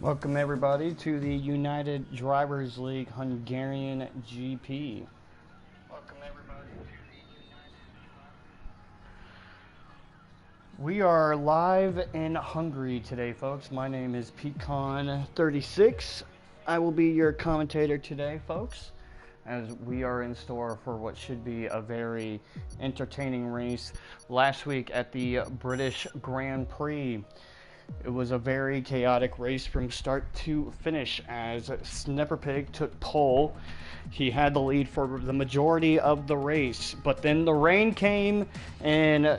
Welcome everybody to the United Drivers League Hungarian GP. We are live in Hungary today, folks. My name is Pecan36. I will be your commentator today, folks, as we are in store for what should be a very entertaining race last week at the British Grand Prix. It was a very chaotic race from start to finish as Snepperpig took pole. He had the lead for the majority of the race, but then the rain came and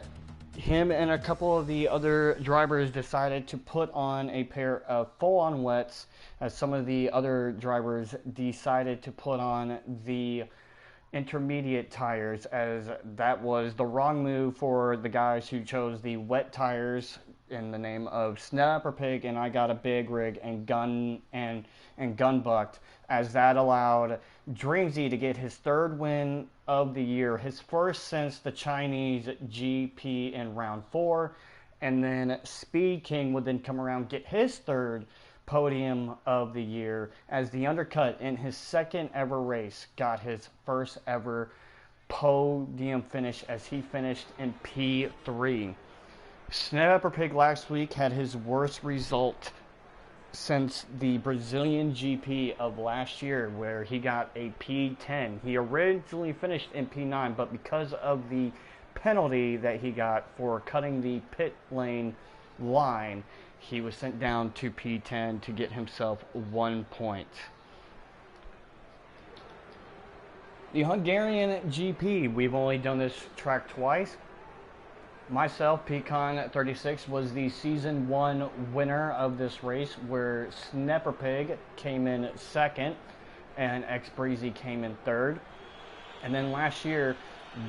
him and a couple of the other drivers decided to put on a pair of full-on wets, as some of the other drivers decided to put on the intermediate tires, as that was the wrong move for the guys who chose the wet tires in the name of Snapperpig, and I got a big rig and gun bucked, as that allowed Dreamsy to get his third win of the year, his first since the Chinese GP in round 4, and then Speed King would then come around, get his third podium of the year, as the undercut in his second ever race got his first ever podium finish, as he finished in P3. Snapperpig last week had his worst result since the Brazilian GP of last year, where he got a P10. He originally finished in P9, but because of the penalty that he got for cutting the pit lane line, he was sent down to P10 to get himself 1 point. The Hungarian GP, we've only done this track twice. Myself, Pecan36, was the Season 1 winner of this race, where Snepperpig came in second and X-Breezy came in third. And then last year,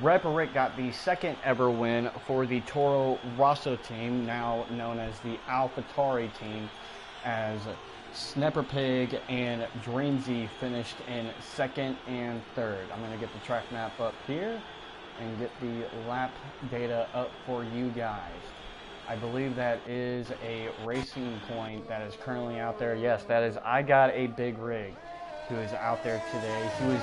Reparick got the second ever win for the Toro Rosso team, now known as the AlphaTauri team, as Snepperpig and Dreamsy finished in second and third. I'm going to get the track map up here and get the lap data up for you guys. I believe that is a Racing Point that is currently out there. Yes, that is I Got a Big Rig, who is out there today. He was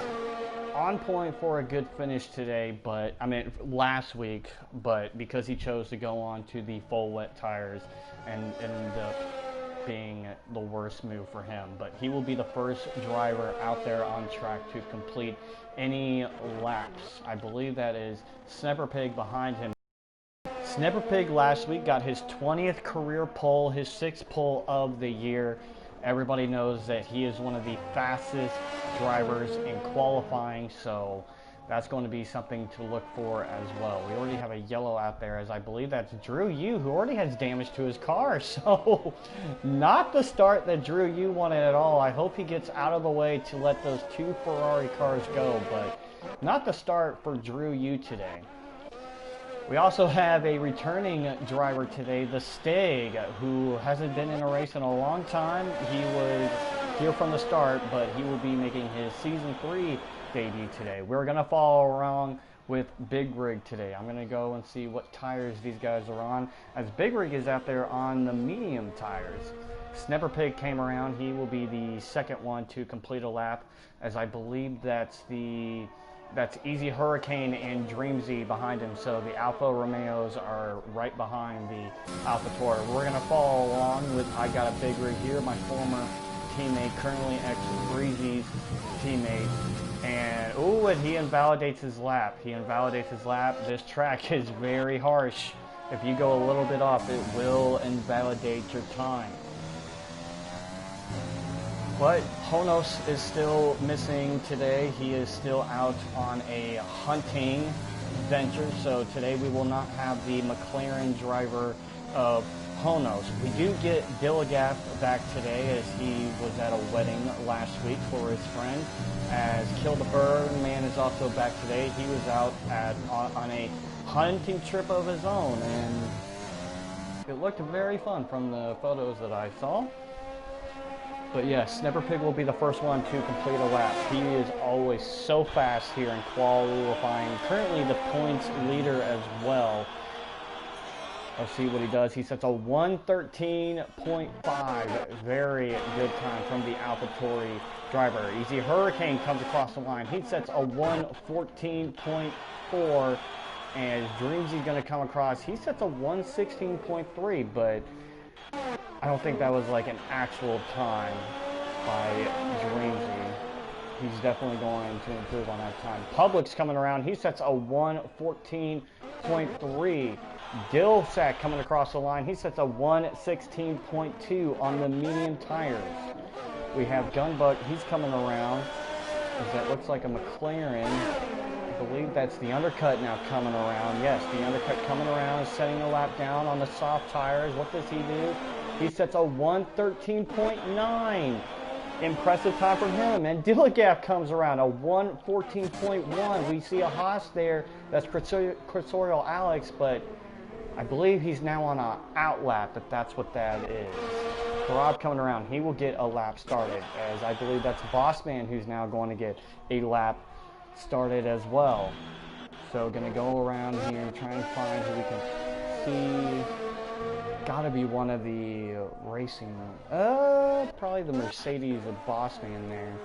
on point for a good finish today, but last week, but because he chose to go on to the full wet tires, and ended up being the worst move for him. But he will be the first driver out there on track to complete any laps. I believe that is Snepperpig behind him. Snepperpig last week got his 20th career pole, his 6th pole of the year. Everybody knows that he is one of the fastest drivers in qualifying, so that's going to be something to look for as well. We already have a yellow out there, as I believe that's Drew Yu, who already has damage to his car. So not the start that Drew Yu wanted at all. I hope he gets out of the way to let those two Ferrari cars go, but not the start for Drew Yu today. We also have a returning driver today, the Stag, who hasn't been in a race in a long time. He was here from the start, but he will be making his Season 3 debut today. We're going to follow along with Big Rig today. I'm going to go and see what tires these guys are on, as Big Rig is out there on the medium tires. Snepperpig came around. He will be the second one to complete a lap, as I believe that's Easy Hurricane and Dreamsy behind him, so the Alfa Romeos are right behind the AlphaTauri. We're going to follow along with I Got a Big Rig here, my former teammate, currently X-Breezy's teammate. And, and he invalidates his lap. This track is very harsh. If you go a little bit off, it will invalidate your time. But Honos is still missing today. He is still out on a hunting venture, so today we will not have the McLaren driver of Honos. We do get Dilligaff back today, as he was at a wedding last week for his friend. As Kill the Bird Man is also back today. He was out on a hunting trip of his own, and it looked very fun from the photos that I saw. But yes, Snepperpig will be the first one to complete a lap. He is always so fast here in qualifying. Currently the points leader as well. Let's see what he does. He sets a 1:13.5. Very good time from the AlphaTauri driver. Easy Hurricane comes across the line. He sets a 1:14.4. And Dreamsy's going to come across. He sets a 1:16.3, but I don't think that was like an actual time by Dreamsy. He's definitely going to improve on that time. Public's coming around. He sets a 1:14.3. Dilsack coming across the line. He sets a 1:16.2 on the medium tires. We have Gunbuck. He's coming around. That looks like a McLaren. I believe that's the undercut now coming around. Yes, the undercut coming around, setting a lap down on the soft tires. What does he do? He sets a 1:13.9. Impressive time from him. And Dilligaf comes around, a 1:14.1. We see a Haas there. That's Cursorial Alex, but I believe he's now on an out lap, if that's what that is. Karab coming around. He will get a lap started, as I believe that's Bossman who's now going to get a lap started as well. So going to go around here, try and find who we can see. Gotta be one of the racing, probably the Mercedes of Bossman there.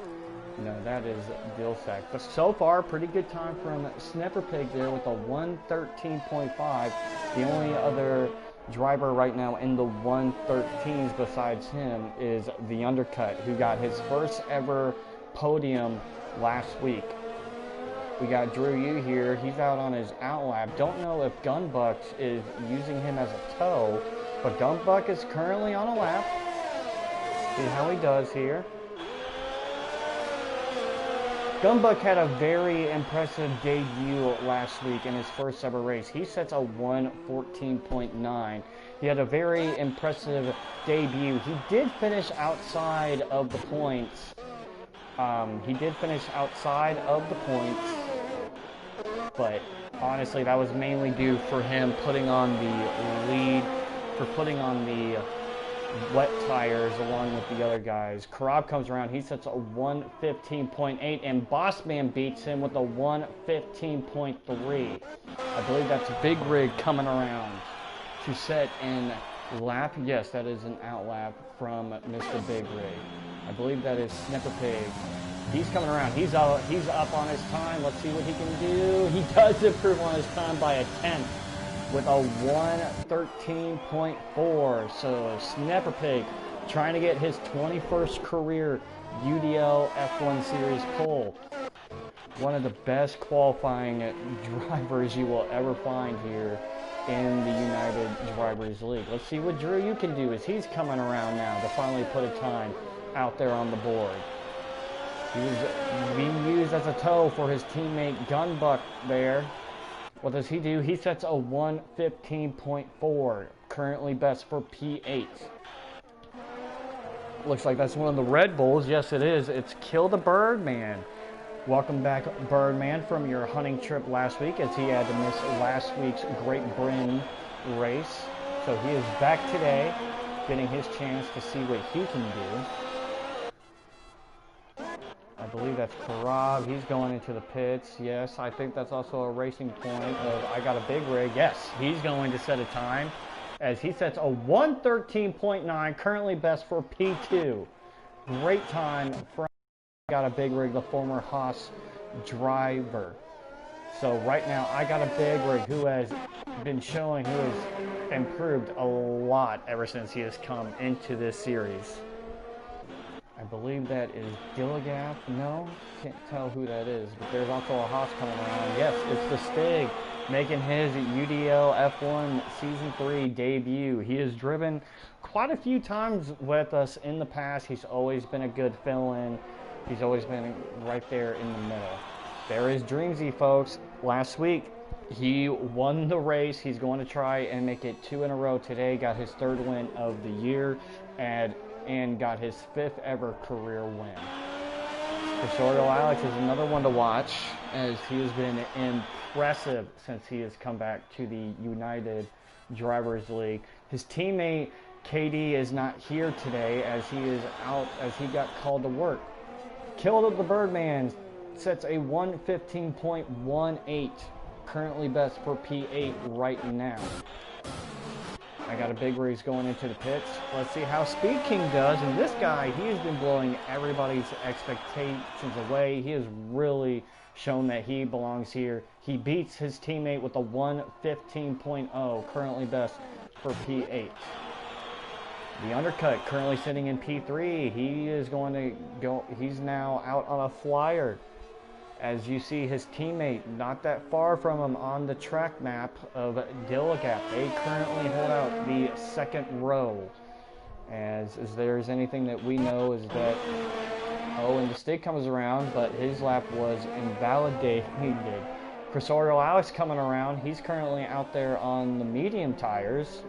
No, that is Dilsack. But so far, pretty good time from Snipperpig there with a 1:13.5. The only other driver right now in the 1:13s besides him is the Undercut, who got his first ever podium last week. We got Drew Yu here. He's out on his outlap. Don't know if Gunbuck is using him as a tow, but Gunbuck is currently on a lap. See how he does here. Gunbuck had a very impressive debut last week in his first ever race. He sets a 1:14.9. He had a very impressive debut. He did finish outside of the points. But honestly, that was mainly due for him putting on the lead, for putting on the wet tires along with the other guys. Karab comes around. He sets a 1:15.8, and Bossman beats him with a 1:15.3. I believe that's Big Rig coming around to set in lap. Yes, that is an out lap from Mr. Big Rig. I believe that is Snipperpig. He's coming around. He's up on his time. Let's see what he can do. He does improve on his time by a 10th with a 1:13.4. So Snipperpig trying to get his 21st career UDL F1 Series pole. One of the best qualifying drivers you will ever find here in the United Drivers League. Let's see what Drew Yu can do as he's coming around now to finally put a time out there on the board. He's being used as a tow for his teammate Gunbuck there. What does he do? He sets a 1:15.4, currently best for P8. Looks like that's one of the Red Bulls. Yes, it is. It's Kill the Birdman. Welcome back, Birdman, from your hunting trip last week, as he had to miss last week's Great Britain race. So he is back today, getting his chance to see what he can do. I believe that's Karab. He's going into the pits. Yes, I think that's also a racing point of I got a Big Rig. Yes, he's going to set a time as he sets a 1:13.9, currently best for P2. Great time from I got a Big Rig, the former Haas driver. So right now, I got a Big Rig who has been showing, who has improved a lot ever since he has come into this series. I believe that is Dilligaf. No, can't tell who that is. But there's also a Haas coming around. Yes, it's the Stig making his UDL F1 Season 3 debut. He has driven quite a few times with us in the past. He's always been a good fill-in. He's always been right there in the middle. There is Dreamsy, folks. Last week, he won the race. He's going to try and make it 2 in a row today. Got his 3rd win of the year and got his 5th ever career win. Cursorial Alex is another one to watch, as he has been impressive since he has come back to the United Drivers League. His teammate KD is not here today, as he is out, as he got called to work. Killed the Birdman sets a 1:15.18, currently best for P8 right now. I got a big race going into the pits. Let's see how Speed King does. And this guy, he has been blowing everybody's expectations away. He has really shown that he belongs here. He beats his teammate with a 1:15.0, currently best for P8. The undercut currently sitting in P3. He is going to go, he's now out on a flyer. As you see his teammate not that far from him on the track map of Dilligap. They currently hold out the second row. As there's anything that we know is that, and the stick comes around, but his lap was invalidated. Crossorio Alex coming around. He's currently out there on the medium tires.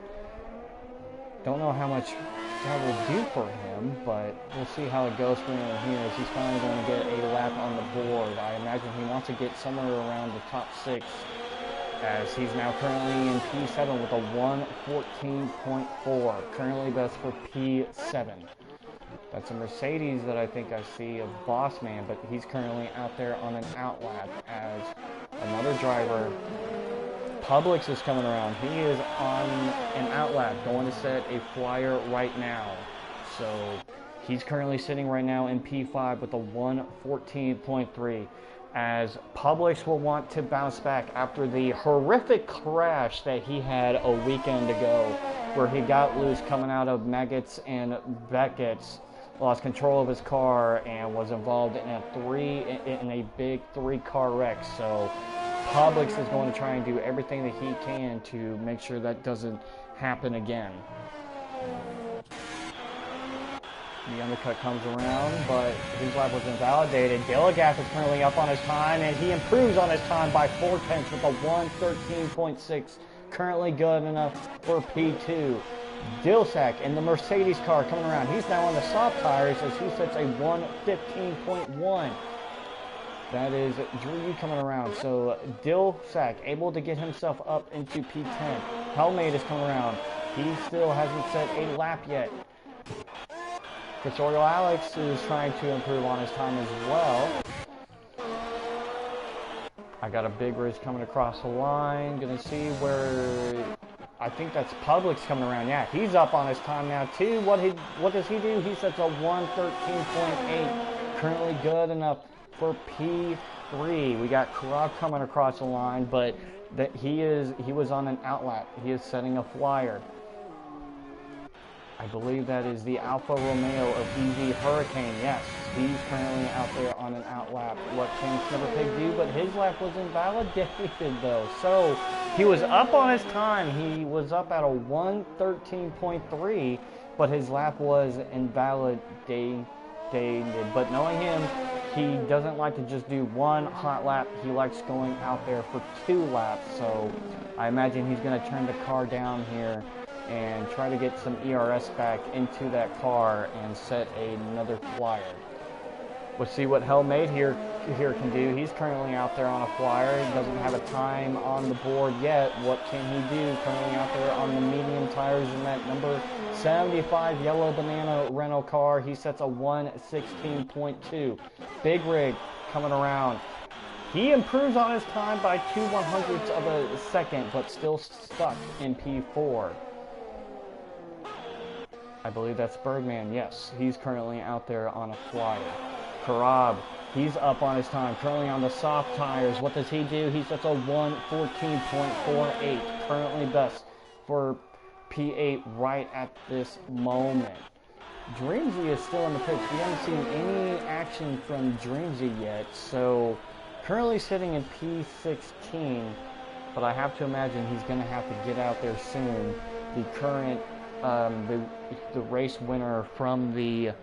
Don't know how much that will do for him, but we'll see how it goes for him here as he's finally going to get a lap on the board. I imagine he wants to get somewhere around the top 6 as he's now currently in P7 with a 1:14.4, currently best for P7. That's a Mercedes that I think I see of Bossman, but he's currently out there on an outlap as another driver, Publix, is coming around. He is on an outlap, going to set a flyer right now. So he's currently sitting right now in P5 with a 1:14.3. As Publix will want to bounce back after the horrific crash that he had a weekend ago, where he got loose coming out of Maggots and Beckett's, lost control of his car, and was involved in a big 3-car wreck. So Publix is going to try and do everything that he can to make sure that doesn't happen again. The undercut comes around, but his lap was invalidated. Dilligap is currently up on his time, and he improves on his time by 4/10 with a 1:13.6. Currently good enough for P2. Dilsack in the Mercedes car coming around. He's now on the soft tires as he sets a 1:15.1. That is Drew coming around. So Dilsack able to get himself up into P10. Helmate is coming around. He still hasn't set a lap yet. Crossorio Alex is trying to improve on his time as well. I got a big race coming across the line. Gonna see where, I think that's Publix coming around. Yeah, he's up on his time now too. What does he do? He sets a 1:13.8. Currently good enough for P3. We got Karab coming across the line, but that he was on an outlap. He is setting a flyer. I believe that is the Alfa Romeo of EV Hurricane. Yes, he's currently out there on an outlap. What can Snipperpig do? But his lap was invalidated though. So he was up on his time. He was up at a 1:13.3, but his lap was invalidated. But knowing him, he doesn't like to just do one hot lap. He likes going out there for 2 laps. So I imagine he's going to turn the car down here and try to get some ERS back into that car and set another flyer. We'll see what Helmate here can do. He's currently out there on a flyer. He doesn't have a time on the board yet. What can he do? Currently out there on the medium tires in that number 75 yellow banana rental car. He sets a 1:16.2. Big Rig coming around. He improves on his time by 2/100ths of a second, but still stuck in P4. I believe that's Birdman. Yes, he's currently out there on a flyer. Karab, he's up on his time, currently on the soft tires. What does he do? He sets a 1:14.48, currently best for P8 right at this moment. Dreamsy is still in the pits. We haven't seen any action from Dreamsy yet, so currently sitting in P16, but I have to imagine he's going to have to get out there soon. The current the race winner from the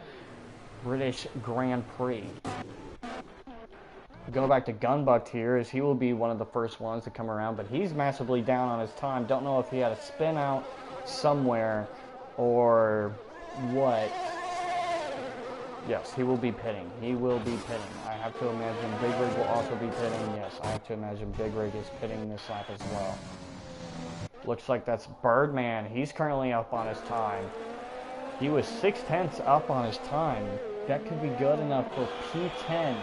British Grand Prix. Go back to Gunbucked here, as he will be one of the first ones to come around, but he's massively down on his time. Don't know if he had a spin out somewhere or what. Yes, he will be pitting. He will be pitting. I have to imagine Big Rig will also be pitting. Yes, I have to imagine Big Rig is pitting this lap as well. Looks like that's Birdman. He's currently up on his time. He was 6/10 up on his time. That could be good enough for P10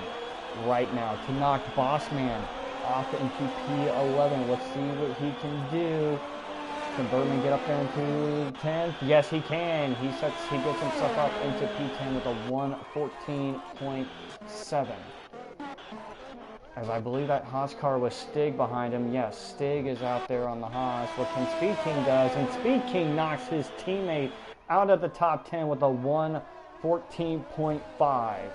right now to knock Bossman off into P11. Let's see what he can do. Can Bergman get up there into 10th? Yes, he can. He gets himself up into P10 with a 1:14.7. As I believe that Haas car was Stig behind him. Yes, Stig is out there on the Haas. What can Speed King does, and Speed King knocks his teammate out of the top 10 with a 1:14.5.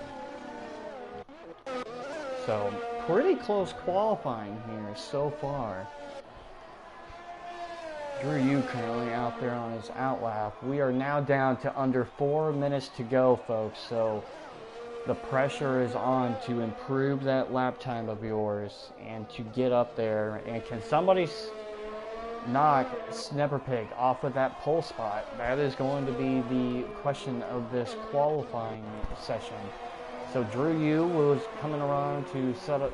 So, pretty close qualifying here so far. Drew Yu currently out there on his outlap. We are now down to under 4 minutes to go, folks. So, the pressure is on to improve that lap time of yours and to get up there. And can somebody knock Snepperpig off of that pole spot? That is going to be the question of this qualifying session. So Drew Yu was coming around to set up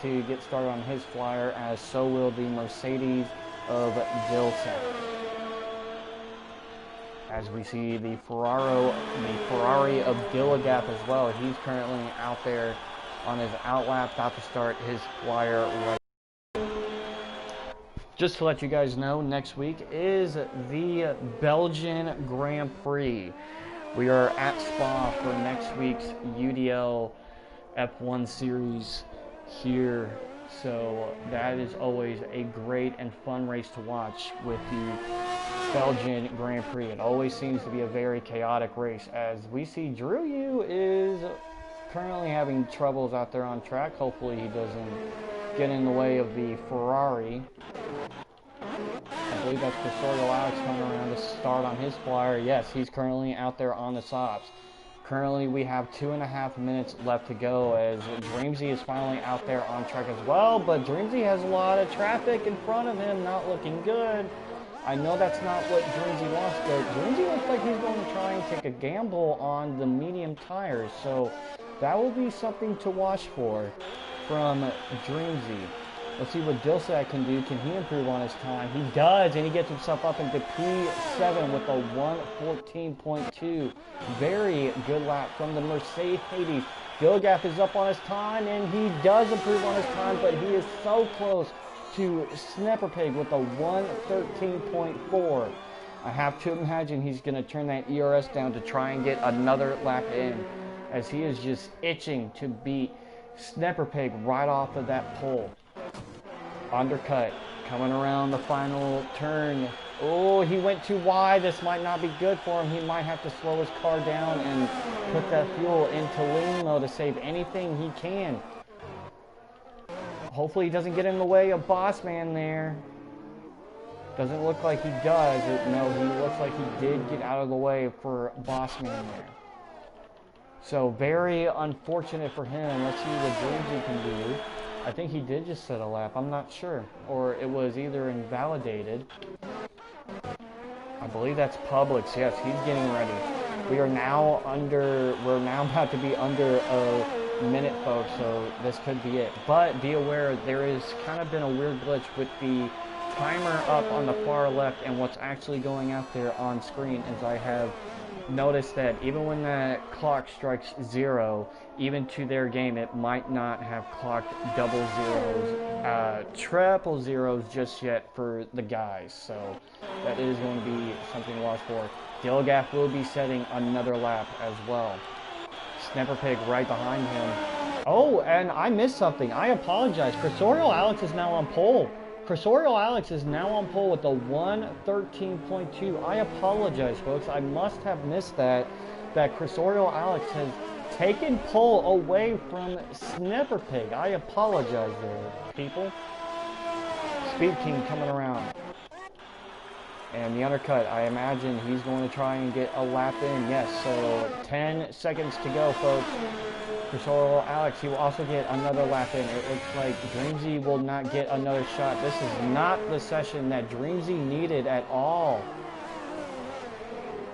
to get started on his flyer, as so will the Mercedes of Vilsen. As we see the Ferrari of Gilligap as well. He's currently out there on his outlap, about to start his flyer right. Just to let you guys know, next week is the Belgian Grand Prix. We are at Spa for next week's UDL F1 series here. So that is always a great and fun race to watch with the Belgian Grand Prix. It always seems to be a very chaotic race, as we see Drew Yu is currently having troubles out there on track. Hopefully he doesn't get in the way of the Ferrari. I believe that's Presorio Alex coming around to start on his flyer. Yes, he's currently out there on the softs. Currently, we have 2.5 minutes left to go, as Dreamsy is finally out there on track as well. But Dreamsy has a lot of traffic in front of him, not looking good. I know that's not what Dreamsy wants, but Dreamsy looks like he's going to try and take a gamble on the medium tires. So that will be something to watch for from Dreamsy. Let's see what Dilsack can do. Can he improve on his time? He does, and he gets himself up into P7 with a 1:14.2. Very good lap from the Mercedes. Gilgap is up on his time, and he does improve on his time, but he is so close to Snepperpig with a 1:13.4. I have to imagine he's going to turn that ERS down to try and get another lap in, as he is just itching to beat Snepperpig right off of that pole. Undercut, coming around the final turn. Oh, he went too wide. This might not be good for him. He might have to slow his car down and put that fuel into lean mode to save anything he can. Hopefully he doesn't get in the way of Bossman there. Doesn't look like he does. No, he looks like he did get out of the way for Bossman there. So very unfortunate for him. Let's see what Dreamsy can do. I think he did just set a lap. I'm not sure. Or it was either invalidated. I believe that's Publix. Yes, he's getting ready. We're now about to be under a minute, folks, so this could be it. But be aware, there has kind of been a weird glitch with the timer up on the far left and what's actually going out there on screen, as I have noticed that even when that clock strikes 0, even to their game, it might not have clocked double zeros, triple zeros just yet for the guys. So that is going to be something to watch for. Gilgap will be setting another lap as well. Snepperpig right behind him. Oh, and I missed something. I apologize. Presorio Alex is now on pole. Presorio Alex is now on pole with a 1:13.2. I apologize, folks. I must have missed that Presorio Alex has taken pole away from Snepperpig. I apologize there, people. Speed King coming around. And the undercut, I imagine he's going to try and get a lap in. Yes, so 10 seconds to go, folks. Presorio Alex, he will also get another lap in. It looks like Dreamsy will not get another shot. This is not the session that Dreamsy needed at all.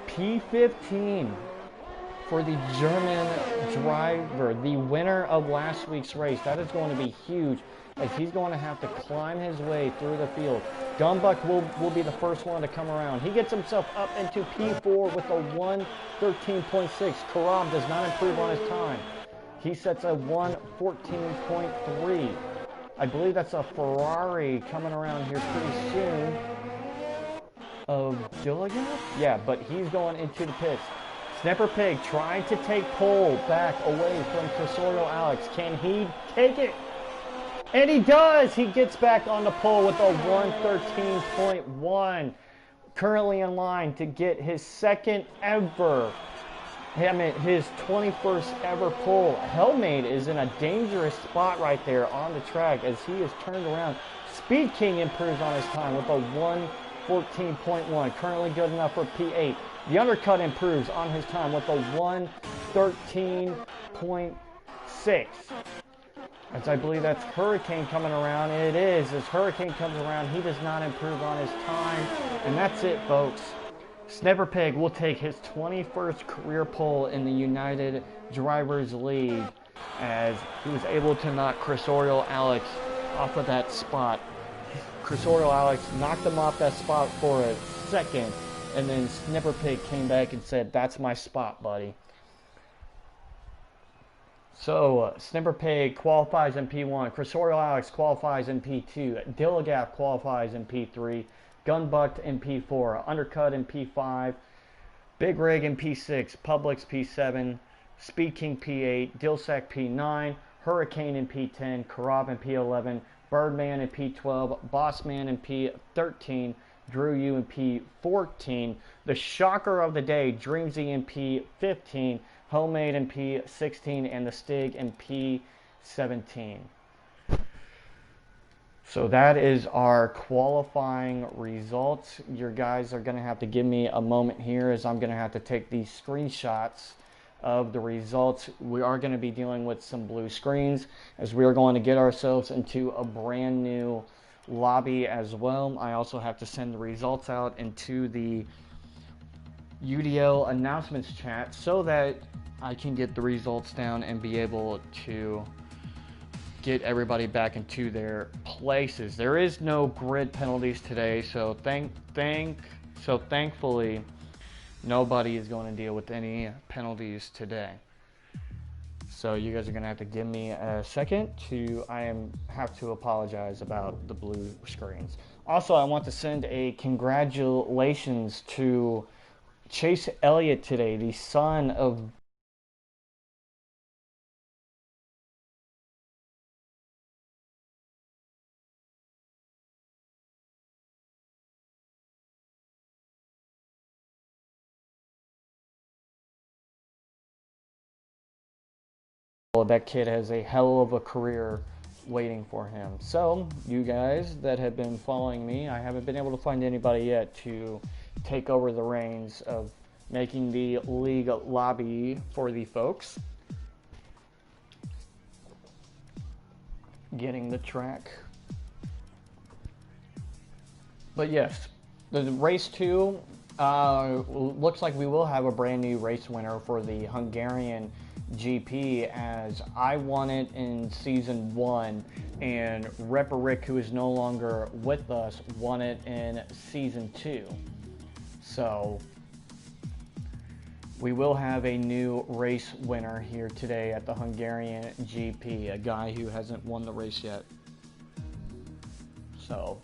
P15 for the German driver, the winner of last week's race. That is going to be huge, as he's going to have to climb his way through the field. Gumbuck will be the first one to come around. He gets himself up into P4 with a 1:13.6. Karam does not improve on his time. He sets a 1:14.3. I believe that's a Ferrari coming around here pretty soon. Dilligan? Yeah, but he's going into the pits. Snapper Pig trying to take pole back away from Cursorial Alex. Can he take it? And he does! He gets back on the pole with a 113.1. Currently in line to get his second ever, his 21st ever pole. Hellmade is in a dangerous spot right there on the track as he is turned around. Speed King improves on his time with a 114.1. Currently good enough for P8. The Undercut improves on his time with a 113.6. As I believe that's Hurricane coming around. It is. As Hurricane comes around, he does not improve on his time. And that's it, folks. Snapper Pig will take his 21st career pole in the United Drivers League as he was able to knock Cursorial Alex off of that spot. Cursorial Alex knocked him off that spot for a second, and then Snapper Pig came back and said, "That's my spot, buddy." So, Snapper Pig qualifies in P1, Cursorial Alex qualifies in P2, Dilligap qualifies in P3, Gunbucked in P4, Undercut in P5, Big Rig in P6, Publix P7, Speed King P8, Dillsack P9, Hurricane in P10, Karab in P11, Birdman in P12, Bossman in P13, Drew U in P14, the shocker of the day, Dreamsy in P15, Homemade in P16, and the Stig in P17. So that is our qualifying results. Your guys are going to have to give me a moment here as I'm going to have to take these screenshots of the results. We are going to be dealing with some blue screens as we are going to get ourselves into a brand new lobby as well. I also have to send the results out into the UDL announcements chat so that I can get the results down and be able to get everybody back into their places. There is no grid penalties today, so thankfully nobody is going to deal with any penalties today. So you guys are going to have to give me a second have to apologize about the blue screens. Also, I want to send a congratulations to Chase Elliott today, the son of that kid has a hell of a career waiting for him. So, you guys that have been following me, I haven't been able to find anybody yet to take over the reins of making the league lobby for the folks. Getting the track. But yes, the race 2 looks like we will have a brand new race winner for the Hungarian GP, as I won it in season 1 and Repper Rick, who is no longer with us, won it in season 2. So we will have a new race winner here today at the Hungarian GP, a guy who hasn't won the race yet. So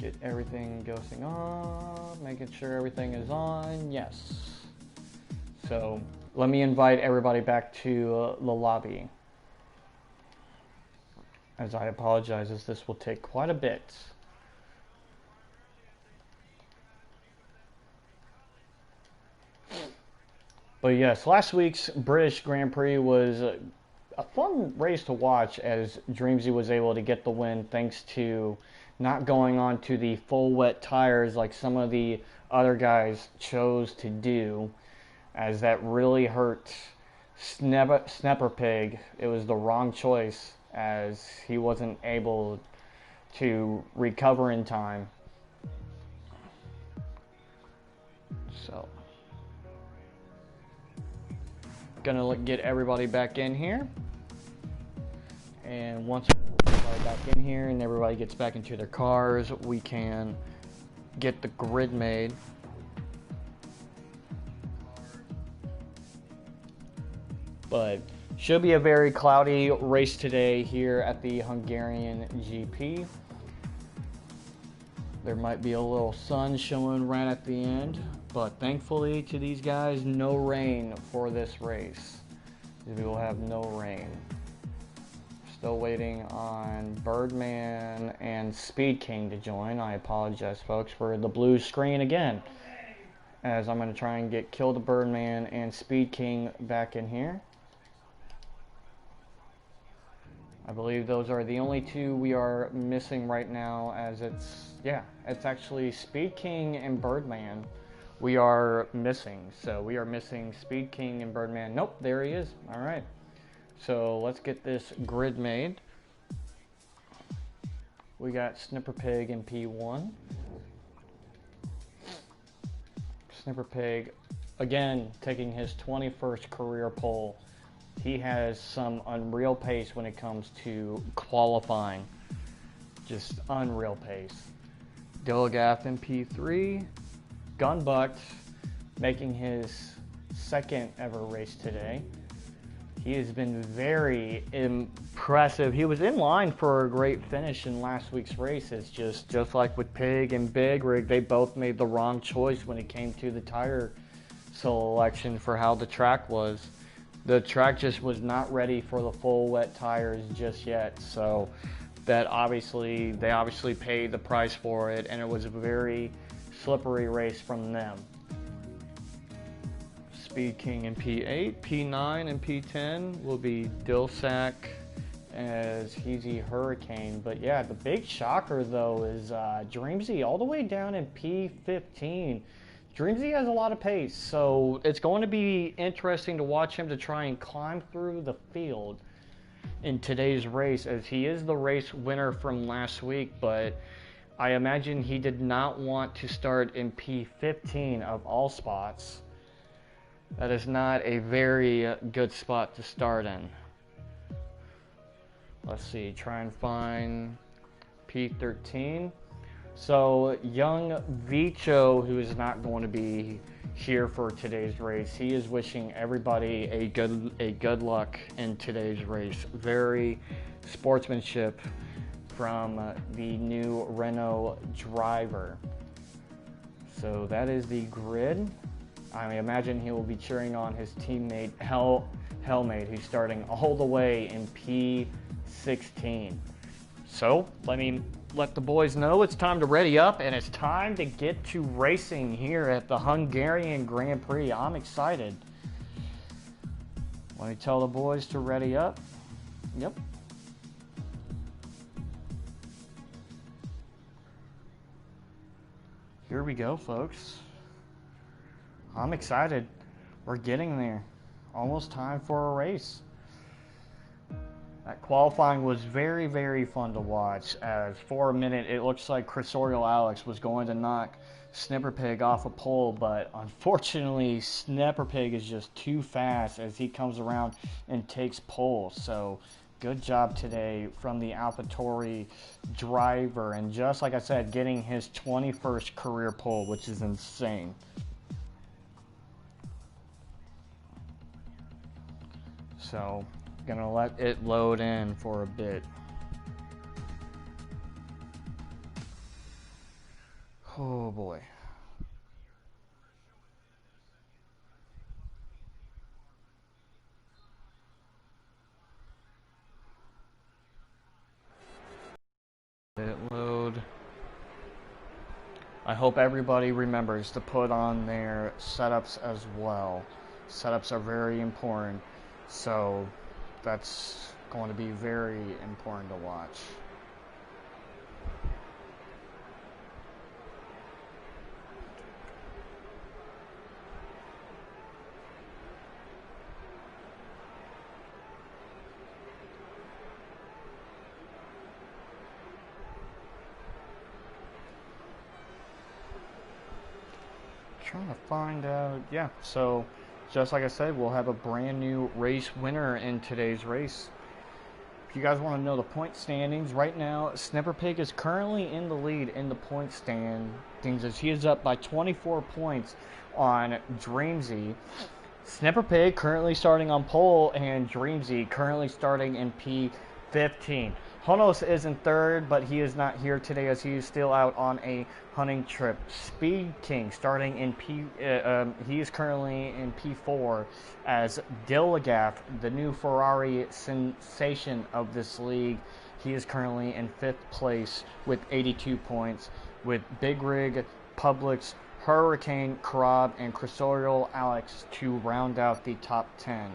get everything going on, making sure everything is on. Yes. So let me invite everybody back to the lobby, as I apologize as this will take quite a bit. But yes, last week's British Grand Prix was a fun race to watch, as Dreamsy was able to get the win thanks to not going on to the full wet tires like some of the other guys chose to do, as that really hurt Snapper Pig. It was the wrong choice, as he wasn't able to recover in time. So, gonna get everybody back in here, and once everybody back in here and everybody gets back into their cars, we can get the grid made. But should be a very cloudy race today here at the Hungarian GP. There might be a little sun showing right at the end, but thankfully to these guys, no rain for this race. We will have no rain. Still waiting on Birdman and Speed King to join. I apologize, folks, for the blue screen again, as I'm going to try and get Kill the Birdman and Speed King back in here. I believe those are the only two we are missing right now, as it's actually Speed King and Birdman we are missing. So we are missing Speed King and Birdman. Nope, there he is. All right. So let's get this grid made. We got Snipper Pig in P1. Snipper Pig, again, taking his 21st career pole. He has some unreal pace when it comes to qualifying. Just unreal pace. Dillagath in P3. Gunbucked, making his second ever race today. He has been very impressive. He was in line for a great finish in last week's race. It's just like with Pig and Big Rig, they both made the wrong choice when it came to the tire selection for how the track was. The track just was not ready for the full wet tires just yet. So they obviously paid the price for it, and it was a very slippery race from them. Speed King in P8, P9 and P10 will be Dillsack as Heezy Hurricane. But yeah, the big shocker though is Dreamzy all the way down in P15. Dreamzy has a lot of pace, so it's going to be interesting to watch him to try and climb through the field in today's race, as he is the race winner from last week, but I imagine he did not want to start in P15 of all spots. That is not a very good spot to start in. Let's see, try and find P13. So young Vicho, who is not going to be here for today's race, he is wishing everybody a good luck in today's race. Very sportsmanship from the new Renault driver. So that is the grid. I imagine he will be cheering on his teammate Hellmate, who's starting all the way in P16. So let the boys know it's time to ready up, and it's time to get to racing here at the Hungarian Grand Prix. I'm excited. Let me tell the boys to ready up. Yep. Here we go, folks. I'm excited. We're getting there. Almost time for a race. That qualifying was very, very fun to watch, as for a minute it looks like Cursorial Alex was going to knock Snipper Pig off a pole, but unfortunately Snipper Pig is just too fast as he comes around and takes pole. So good job today from the AlphaTauri driver, and just like I said, getting his 21st career pole, which is insane. So gonna let it load in for a bit. Oh boy. Let it load. I hope everybody remembers to put on their setups as well. Setups are very important, so that's going to be very important to watch. Trying to find out, yeah, so just like I said, we'll have a brand new race winner in today's race. If you guys want to know the point standings, right now Snipper Pig is currently in the lead in the point standings, as he is up by 24 points on Dreamzy. Snipper Pig currently starting on pole, and Dreamzy currently starting in P15. Honos is in third, but he is not here today as he is still out on a hunting trip. Speed King starting in he is currently in P4 as Dilligaff, the new Ferrari sensation of this league. He is currently in 5th place with 82 points, with Big Rig, Publix, Hurricane, Karab, and Crisorial Alex to round out the top 10.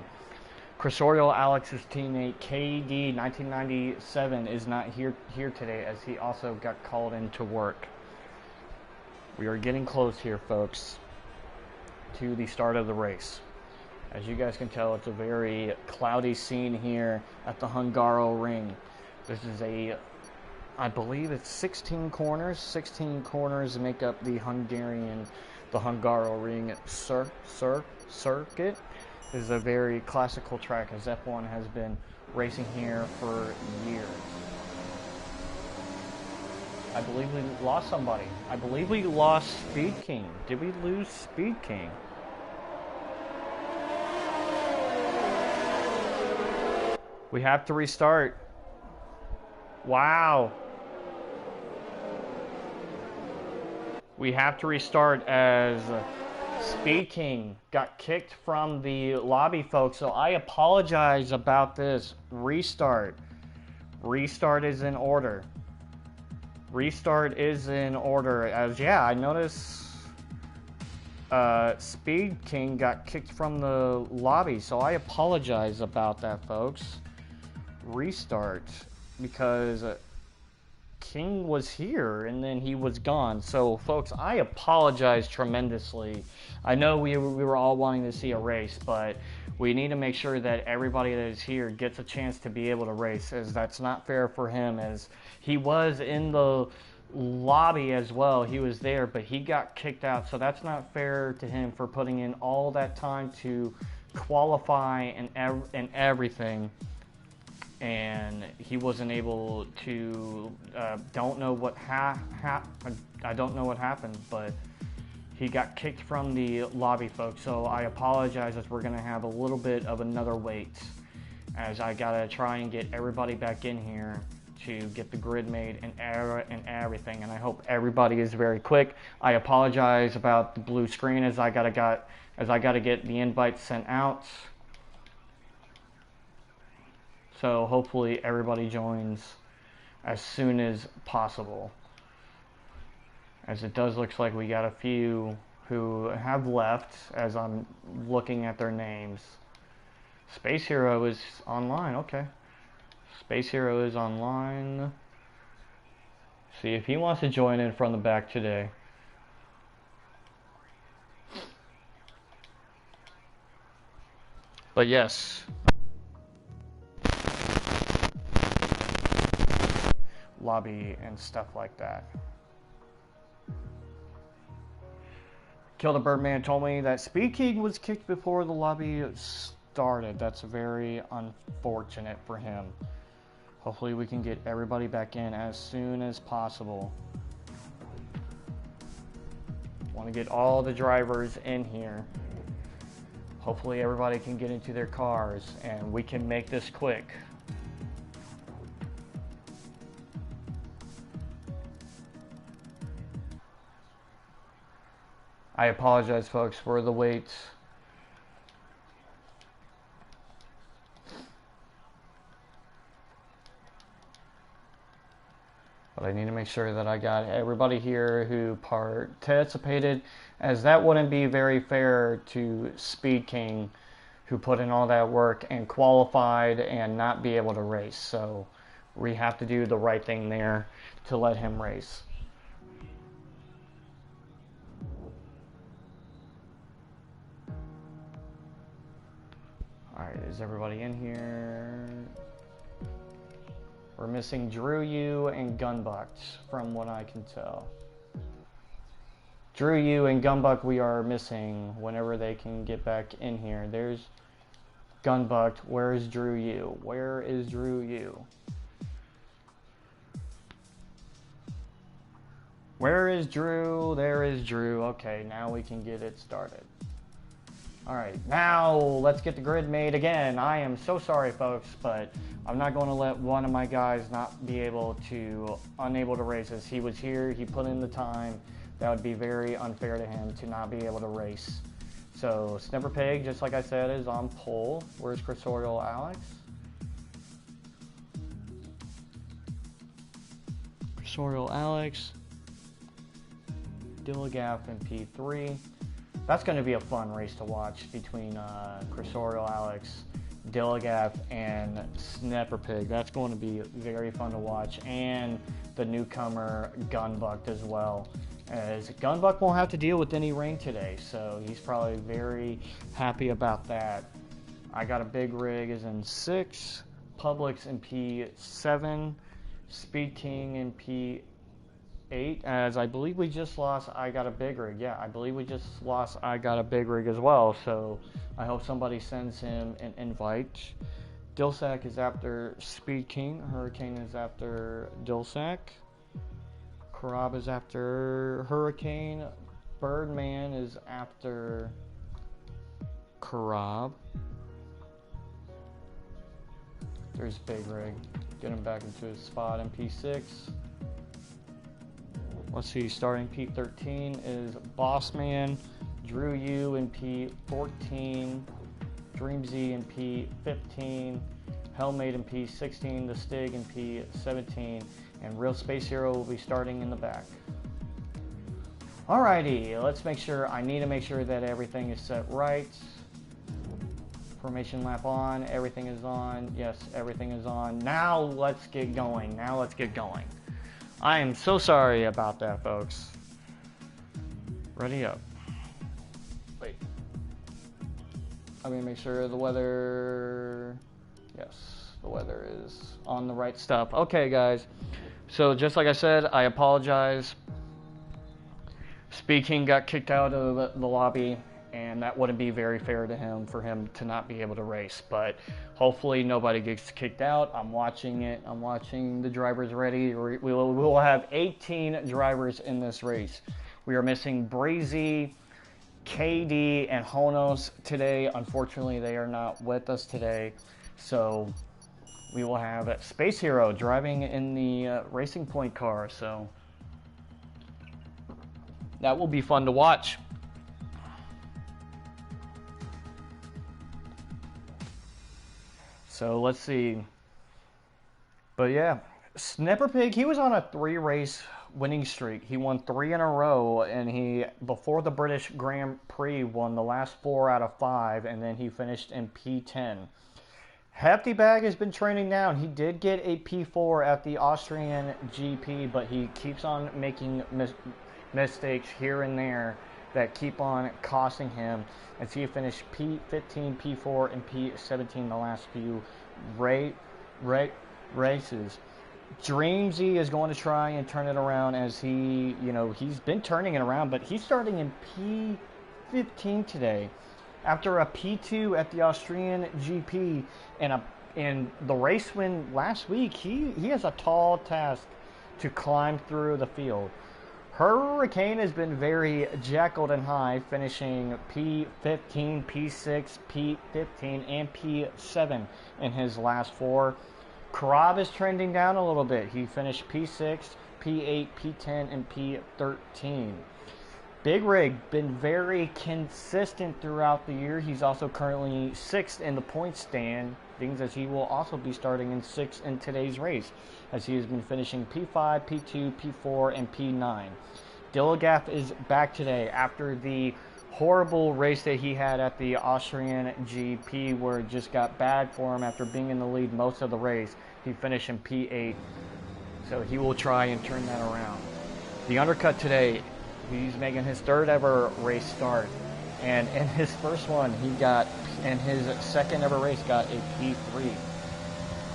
Crisorial Alex's teammate KD 1997 is not here today as he also got called into work. We are getting close here, folks, to the start of the race. As you guys can tell, it's a very cloudy scene here at the Hungaroring. This is I believe it's 16 corners. 16 corners make up the Hungaroring circuit. This is a very classical track as F1 has been racing here for years. I believe we lost somebody. I believe we lost Speed King. Did we lose Speed King? We have to restart. Wow. We have to restart as Speed King got kicked from the lobby, folks, so I apologize about this. Restart is in order. Restart is in order as, yeah, I noticed Speed King got kicked from the lobby, so I apologize about that, folks. Restart, because King was here and then he was gone. So folks, I apologize tremendously. I know we were all wanting to see a race, but we need to make sure that everybody that is here gets a chance to be able to race, as that's not fair for him, as he was in the lobby as well. He was there, but he got kicked out, so that's not fair to him for putting in all that time to qualify and everything. And he wasn't able to, don't know what I don't know what happened, but he got kicked from the lobby, folks. So I apologize, as we're gonna have a little bit of another wait, as I gotta try and get everybody back in here to get the grid made and everything. And I hope everybody is very quick. I apologize about the blue screen, as I gotta get the invite sent out. So hopefully everybody joins as soon as possible, as it does look like we got a few who have left as I'm looking at their names. Space Hero is online. Okay, Space Hero is online. See if he wants to join in from the back today. But yes, lobby and stuff like that. Kill the Birdman told me that Speed King was kicked before the lobby started. That's very unfortunate for him. Hopefully we can get everybody back in as soon as possible. Want to get all the drivers in here. Hopefully everybody can get into their cars and we can make this quick. I apologize, folks, for the wait. But I need to make sure that I got everybody here who participated, as that wouldn't be very fair to Speed King, who put in all that work and qualified and not be able to race. So we have to do the right thing there to let him race. Alright, is everybody in here? We're missing Drew U and Gunbuck, from what I can tell. Drew U and Gunbuck we are missing whenever they can get back in here. There's Gunbuck. Where is Drew U? Where is Drew U? Where is Drew? There is Drew. Okay, now we can get it started. Alright, now let's get the grid made again. I am so sorry, folks, but I'm not going to let one of my guys not be unable to race this. He was here, he put in the time. That would be very unfair to him to not be able to race. So, Snipper Pig, just like I said, is on pole. Where's Cursorial Alex? Cursorial Alex. Dilligaff in P3. That's going to be a fun race to watch between Cursorial Alex, Dilligaff, and Snipper Pig. That's going to be very fun to watch. And the newcomer Gunbuck as well. As Gunbuck won't have to deal with any rain today, so he's probably very happy about that. I got a big rig is in 6, Publix in P7, Speed King in P8, as I believe we just lost I got a big rig. Yeah, I believe we just lost I got a big rig as well, so I hope somebody sends him an invite. Dilsack is after Speed King, Hurricane is after Dilsack. Karab is after Hurricane. Birdman is after Karab. There's Big Rig. Get him back into his spot in P6. Let's see, starting P13 is Bossman. Drew U in P14. Dreamzy in P15. Hellmate in P16. The Stig in P17. And Real Space Hero will be starting in the back. Alrighty, let's make sure, I need to make sure that everything is set right. Formation lap on, everything is on. Yes, everything is on. Now let's get going. I am so sorry about that, folks. Ready up. Wait. I'm gonna make sure the weather, yes, the weather is on the right stuff. Okay, guys. So just like I said, I apologize. Speed King got kicked out of the lobby, and that wouldn't be very fair to him for him to not be able to race. But hopefully nobody gets kicked out. I'm watching it. I'm watching the drivers ready. We will have 18 drivers in this race. We are missing Brazy, KD, and Honos today. Unfortunately, they are not with us today. So we will have Space Hero driving in the Racing Point car, so that will be fun to watch. So let's see. But yeah, Snipper Pig, he was on a 3-race winning streak. He won 3 in a row, and he, before the British Grand Prix, won the last 4 out of 5, and then he finished in P10. Hefty Bag has been trending down. He did get a P4 at the Austrian GP, but he keeps on making mistakes here and there that keep on costing him. As he finished P15, P4, and P17 the last few races. Dreamzy is going to try and turn it around, as he, he's been turning it around, but he's starting in P15 today. After a P2 at the Austrian GP and the race win last week, he has a tall task to climb through the field. Hurricane has been very Jekyll and Hyde, finishing P15, P6, P15, and P7 in his last 4. Karab is trending down a little bit. He finished P6, P8, P10, and P13. Big Rig, been very consistent throughout the year. He's also currently 6th in the point standings, as he will also be starting in 6th in today's race, as he has been finishing P5, P2, P4, and P9. Dilligaff is back today after the horrible race that he had at the Austrian GP, where it just got bad for him after being in the lead most of the race. He finished in P8, so he will try and turn that around. The undercut today, he's making his 3rd ever race start, and in his first one, in his 2nd ever race, got a P3.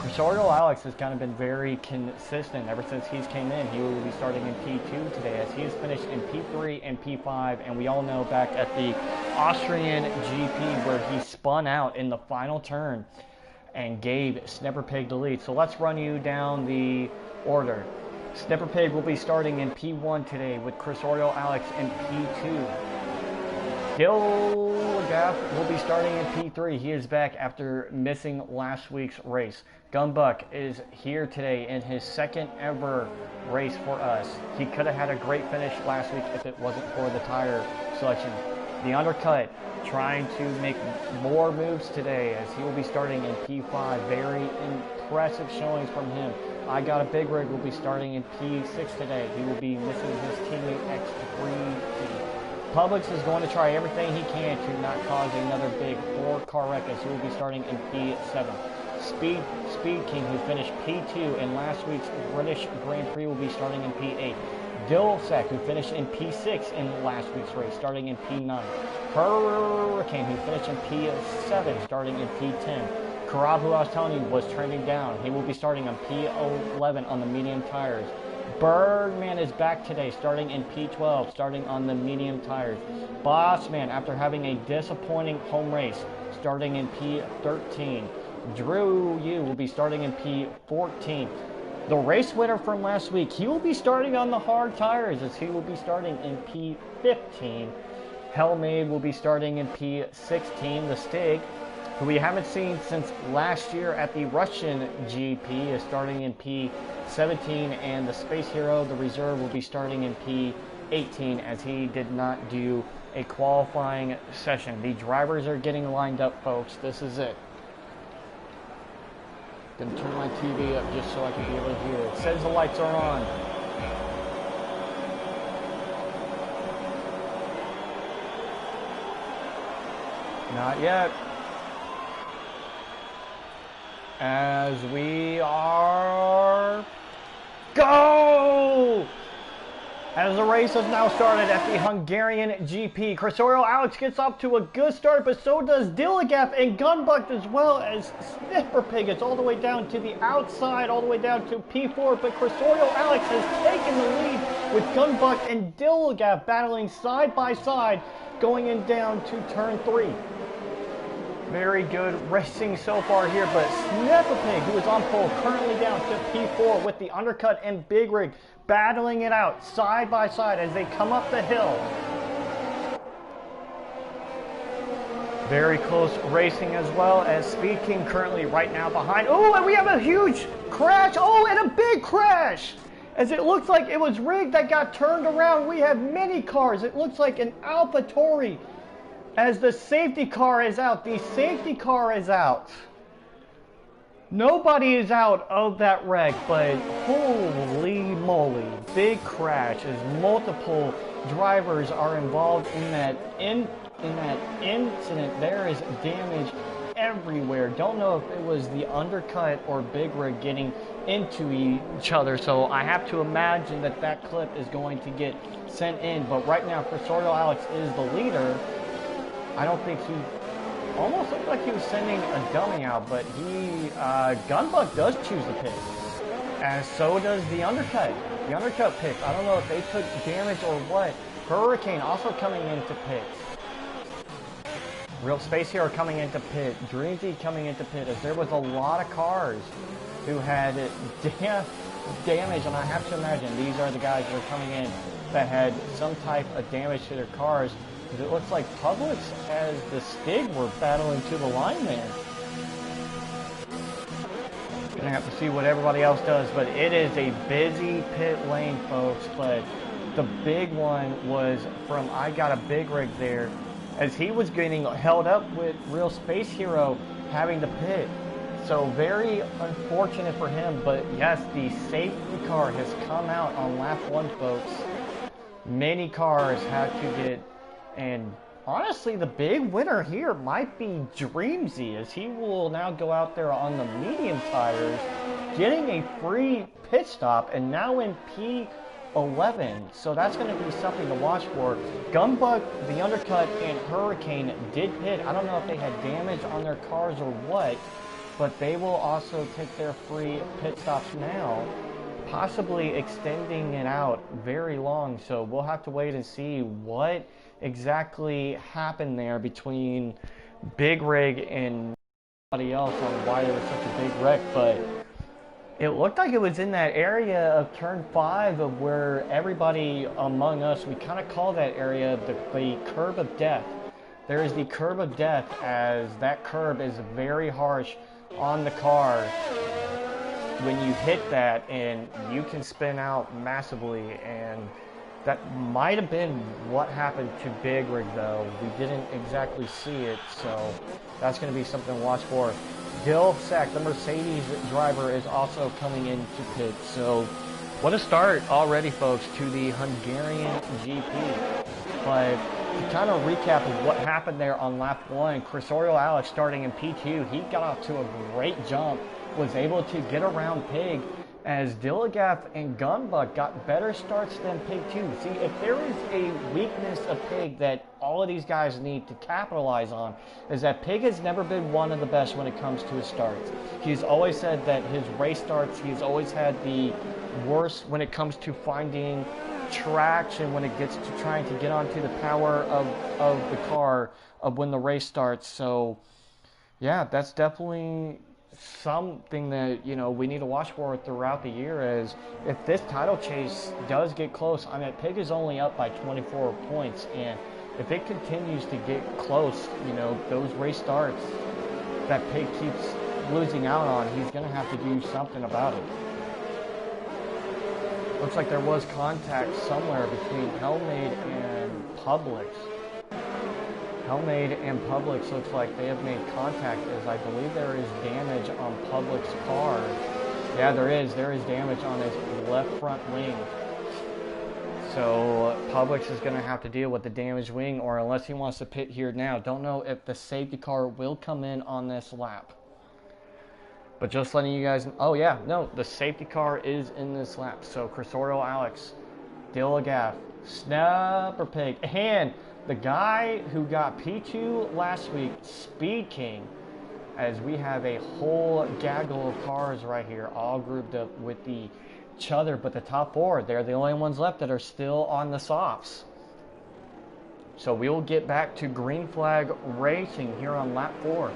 Cursorial Alex has kind of been very consistent ever since he's came in. He will be starting in P2 today, as he has finished in P3 and P5, and we all know back at the Austrian GP where he spun out in the final turn and gave Snipper Pig the lead. So let's run you down the order. Snipper Pig will be starting in P1 today, with Cursorial Alex in P2. Gilgaff will be starting in P3. He is back after missing last week's race. Gunbuck is here today in his second ever race for us. He could have had a great finish last week if it wasn't for the tire selection. The Undercut trying to make more moves today as he will be starting in P5. Very impressive showings from him. I Got a Big Rig will be starting in P6 today. He will be missing his teammate X3T. Publix is going to try everything he can to not cause another big 4-car wreck as he will be starting in P7. Speed King, who finished P2 in last week's British Grand Prix, will be starting in P8. Dillsack, who finished in P6 in last week's race, starting in P9. Hurricane, who finished in P7, starting in P10. Karab, who I was telling you was trending down, he will be starting on P11 on the medium tires. Birdman is back today, starting in P12, starting on the medium tires. Bossman, after having a disappointing home race, starting in P13. Drew Yu will be starting in P14. The race winner from last week, he will be starting on the hard tires as he will be starting in P15. Hellmaid will be starting in P16. The Stig, who we haven't seen since last year at the Russian GP, is starting in P17, and the Space Hero, the reserve, will be starting in P18 as he did not do a qualifying session. The drivers are getting lined up, folks. This is it. Gonna turn my TV up just so I can be able to hear. It says the lights are on. Not yet. As we are go! As the race has now started at the Hungarian GP, Cursorial Alex gets off to a good start, but so does Dillagaff and Gunbuck, as well as Sniffer Pig. It's all the way down to the outside, all the way down to P4, but Cursorial Alex has taken the lead with Gunbuck and Dillagaff battling side by side going in down to turn 3. Very good racing so far here, but Sniffer Pig, who is on pole, currently down to P4 with the Undercut and Big Rig battling it out side by side as they come up the hill. Very close racing as well as Speed King currently right now behind. Oh, and we have a huge crash. Oh, and a big crash. As it looks like it was rigged that got turned around. We have many cars. It looks like an AlphaTauri. As the safety car is out, the safety car is out. Nobody is out of that wreck, but holy moly, big crash as multiple drivers are involved in that incident. There is damage everywhere. Don't know if it was the Undercut or Big Rig getting into each other, so I have to imagine that that clip is going to get sent in. But right now, Cursorial Alex is the leader. I don't think he almost looked like he was sending a dummy out, but Gunbuck does choose the pit, and so does the Undercut. The Undercut pits. I don't know if they took damage or what. Hurricane also coming into pits. Real Space Hero coming into pit. Dreamzy coming into pit, as there was a lot of cars who had damage, and I have to imagine these are the guys that are coming in that had some type of damage to their cars. It looks like Publix as the Stig were battling to the line there. Gonna have to see what everybody else does, but it is a busy pit lane, folks. But the big one was from I Got a Big Rig there, as he was getting held up with Real Space Hero having to pit. So very unfortunate for him, but yes, the safety car has come out on lap 1, folks. Many cars had to get. And honestly, the big winner here might be Dreamzy, as he will now go out there on the medium tires, getting a free pit stop, and now in P11. So that's going to be something to watch for. Gunbuck, the Undercut, and Hurricane did pit. I don't know if they had damage on their cars or what, but they will also take their free pit stops now, possibly extending it out very long. So we'll have to wait and see what exactly happened there between Big Rig and somebody else on why there was such a big wreck. But it looked like it was in that area of turn 5 of where everybody among us, we kind of call that area the curb of death. there is the curb of death, as that curb is very harsh on the car. When you hit that, and you can spin out massively, and that might have been what happened to Big Rig, though. We didn't exactly see it, so that's going to be something to watch for. Dill Sack, the Mercedes driver, is also coming into pit. So what a start already, folks, to the Hungarian GP. But to kind of recap of what happened there on lap 1, Crossorio Alex starting in P2, he got off to a great jump, was able to get around Pig, as Dilligaff and Gunbuck got better starts than Pig 2. See, if there is a weakness of Pig that all of these guys need to capitalize on, is that Pig has never been one of the best when it comes to his starts. He's always said that his race starts, he's always had the worst when it comes to finding traction when it gets to trying to get onto the power of the car of when the race starts. So yeah, that's definitely something that, you know, we need to watch for throughout the year. Is if this title chase does get close, I mean, Pig is only up by 24 points, and if it continues to get close, you know, those race starts that Pig keeps losing out on, he's going to have to do something about it. Looks like there was contact somewhere between Helmade and Publix. Helmade and Publix looks like they have made contact, as I believe there is damage on Publix's car. Yeah, there is damage on his left front wing. So Publix is going to have to deal with the damaged wing, or unless he wants to pit here now. Don't know if the safety car will come in on this lap. But just letting you guys know, oh yeah, no, the safety car is in this lap. So Crossorio Alex, Dilligaff, Snapper Pig, and the guy who got P2 last week, Speed King, as we have a whole gaggle of cars right here, all grouped up with each other, but the top 4, they're the only ones left that are still on the softs. So we will get back to green flag racing here on lap 4.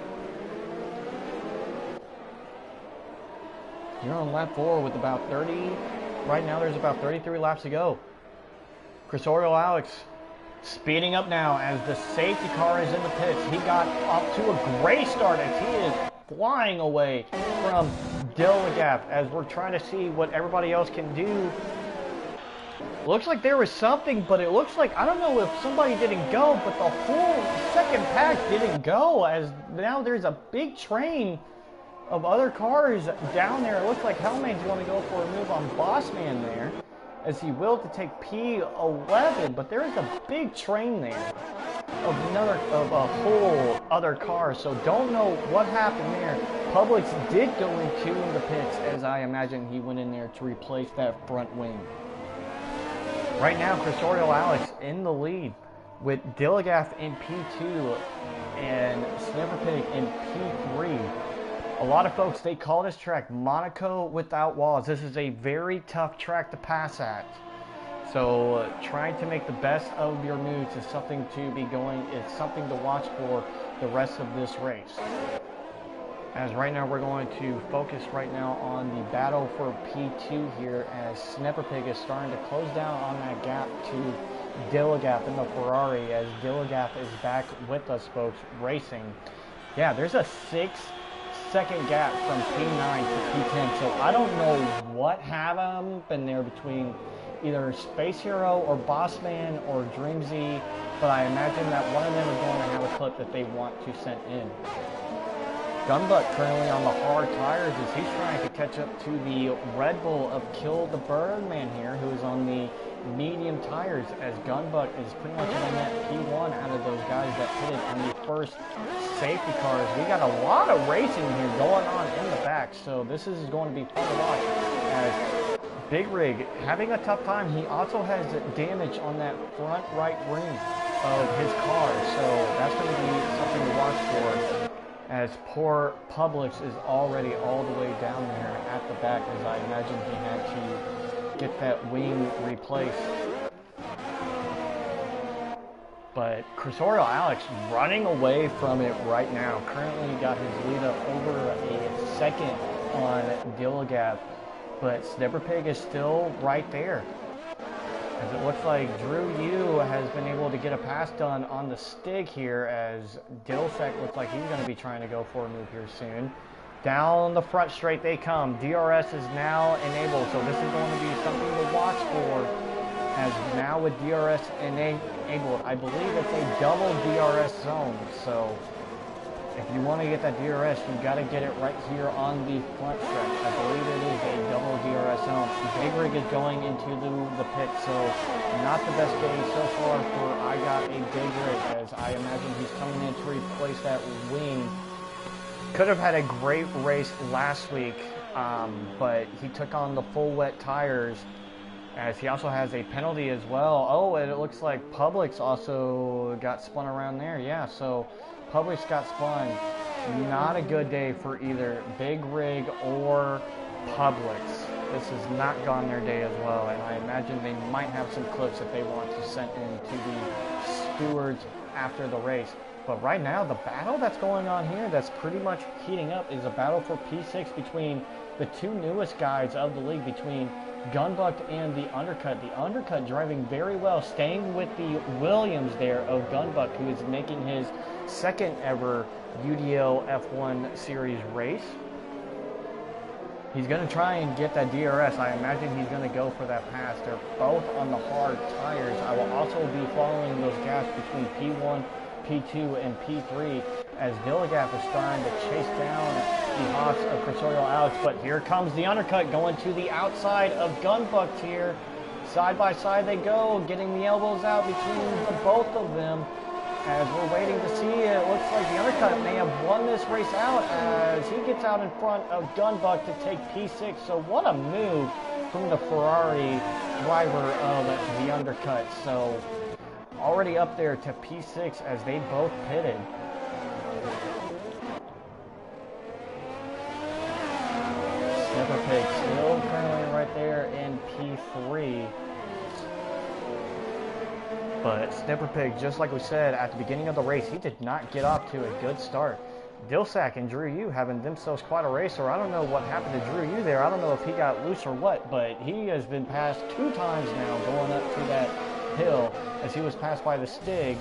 Here on lap 4 with about 30, right now there's about 33 laps to go. Crossorio Alex speeding up now as the safety car is in the pits. He got off to a great start as he is flying away from Dilligaff, as we're trying to see what everybody else can do. Looks like there was something, but it looks like, I don't know if somebody didn't go, but the whole second pack didn't go, as now there's a big train of other cars down there. It looks like Hellman's going to go for a move on Bossman there, as he will to take P11, but there is a big train there of a whole other car, so don't know what happened there. Publix did go into the pits, as I imagine he went in there to replace that front wing. Right now, Crossorio Alex in the lead with Dilligaff in P2 and Snapper Pig in P3. A lot of folks, they call this track Monaco without walls. This is a very tough track to pass at. So trying to make the best of your moves is something to be going, it's something to watch for the rest of this race. As right now we're going to focus right now on the battle for P2 here, as Snapper Pig is starting to close down on that gap to Dilligaff in the Ferrari, as Dilligaff is back with us, folks, racing. Yeah, there's a 6-second gap from P9 to P10, so I don't know what happened there between either Space Hero or Bossman or Dreamzy, but I imagine that one of them is going to have a clip that they want to send in. Gunbutt currently on the hard tires as he's trying to catch up to the Red Bull of Kill the Birdman here, who is on the medium tires, as Gunbutt is pretty much on that P1 out of those guys that pitted in the first safety cars. We got a lot of racing here going on in the back, so this is going to be fun to watch, as Big Rig having a tough time. He also has damage on that front right ring of his car, so that's going to be something to watch for, as poor Publix is already all the way down there at the back, as I imagine he had to get that wing replaced. But Crossorio Alex running away from it right now. Currently got his lead up over a second on Dilligaff, but Snapper Pig is still right there, as it looks like Drew Yu has has been able to get a pass done on the stick here, as Dilsek looks like he's going to be trying to go for a move here soon. Down the front straight they come. DRS is now enabled, so this is going to be something to watch for, as now with DRS enabled, I believe it's a double DRS zone. So if you want to get that DRS, you got to get it right here on the front stretch. I believe it is a double DRS zone. Big Rig is going into the pit, so not the best day so far for I Got a Big Rig, as I imagine he's coming in to replace that wing. Could have had a great race last week, but he took on the full wet tires, as he also has a penalty as well. Oh, and it looks like Publix also got spun around there. Yeah, so Publix got spun. Not a good day for either Big Rig or Publix. This has not gone their day as well, and I imagine they might have some clips that they want to send in to the stewards after the race. But right now, the battle that's going on here, that's pretty much heating up, is a battle for P6 between the two newest guys of the league, between Gunbuck and the Undercut. The Undercut driving very well, staying with the Williams there of Gunbuck, who is making his second ever UDL F1 series race. He's going to try and get that DRS. I imagine he's going to go for that pass. They're both on the hard tires. I will also be following those gaps between P1, P2, and P3, as Villegap is starting to chase down the Hawks of Cursorial Alex. But here comes the Undercut going to the outside of Gunbuck here. Side by side they go, getting the elbows out between the both of them. As we're waiting to see, it looks like the Undercut may have won this race out, as he gets out in front of Gunbuck to take P6. So what a move from the Ferrari driver of the Undercut. So already up there to P6 as they both pitted. Snipper Pig still currently right there in P3. But Snipper Pig, just like we said at the beginning of the race, he did not get off to a good start. Dilsack and Drew Yu having themselves quite a race, or I don't know what happened to Drew Yu there. I don't know if he got loose or what, but he has been passed 2 times now going up to that hill, as he was passed by the Stig.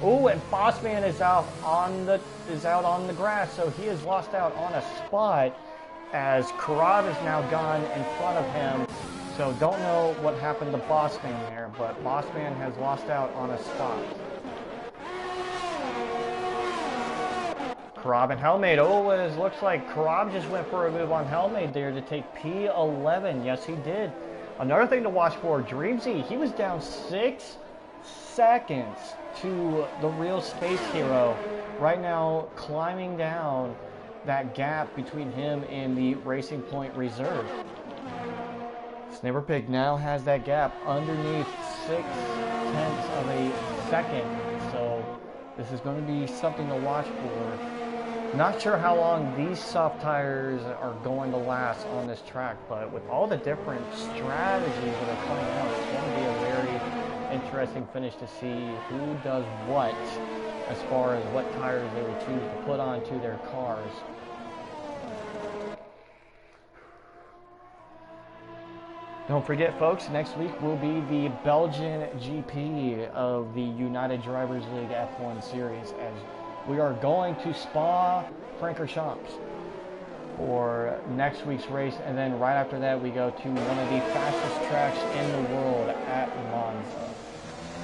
Oh, and Bossman is out on the grass, so he has lost out on a spot, as Karab is now gone in front of him. So don't know what happened to Bossman there, but Bossman has lost out on a spot. Karab and Helmade. Oh, it looks like Karab just went for a move on Helmade there to take P11. Yes, he did. Another thing to watch for, Dreamsy, he was down 6 seconds to the real Space Hero. Right now, climbing down that gap between him and the Racing Point Reserve. Snipper Pig now has that gap underneath 0.6 of a second. So this is going to be something to watch for. Not sure how long these soft tires are going to last on this track, but with all the different strategies that are coming out, it's going to be a very interesting finish to see who does what as far as what tires they would choose to put onto their cars. Don't forget, folks, next week will be the Belgian GP of the United Drivers League F1 Series, as we are going to Spa-Francorchamps for next week's race, and then right after that we go to one of the fastest tracks in the world at Monza.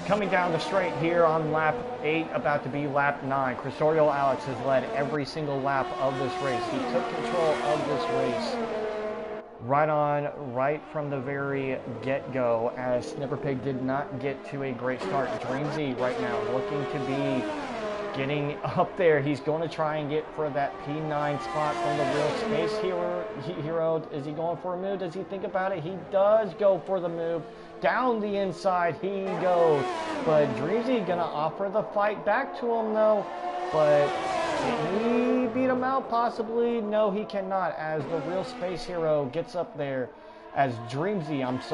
Coming down the straight here on lap 8, about to be lap 9, Cursorial Alex has led every single lap of this race. He took control of this race right from the very get-go, as Snipper Pig did not get to a great start. Dreamsy right now looking to be getting up there. He's going to try and get for that P9 spot from the real Space Hero. Is he going for a move? Does he think about it? He does go for the move. Down the inside he goes. But Dreamsy going to offer the fight back to him, though. But can he beat him out? Possibly. No, he cannot, as the real Space Hero gets up there, as Dreamsy, is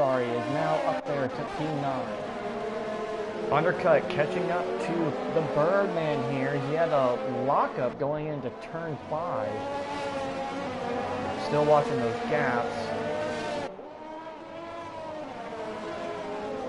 now up there to P9. Undercut catching up to the Birdman here. He had a lockup going into turn 5. Still watching those gaps.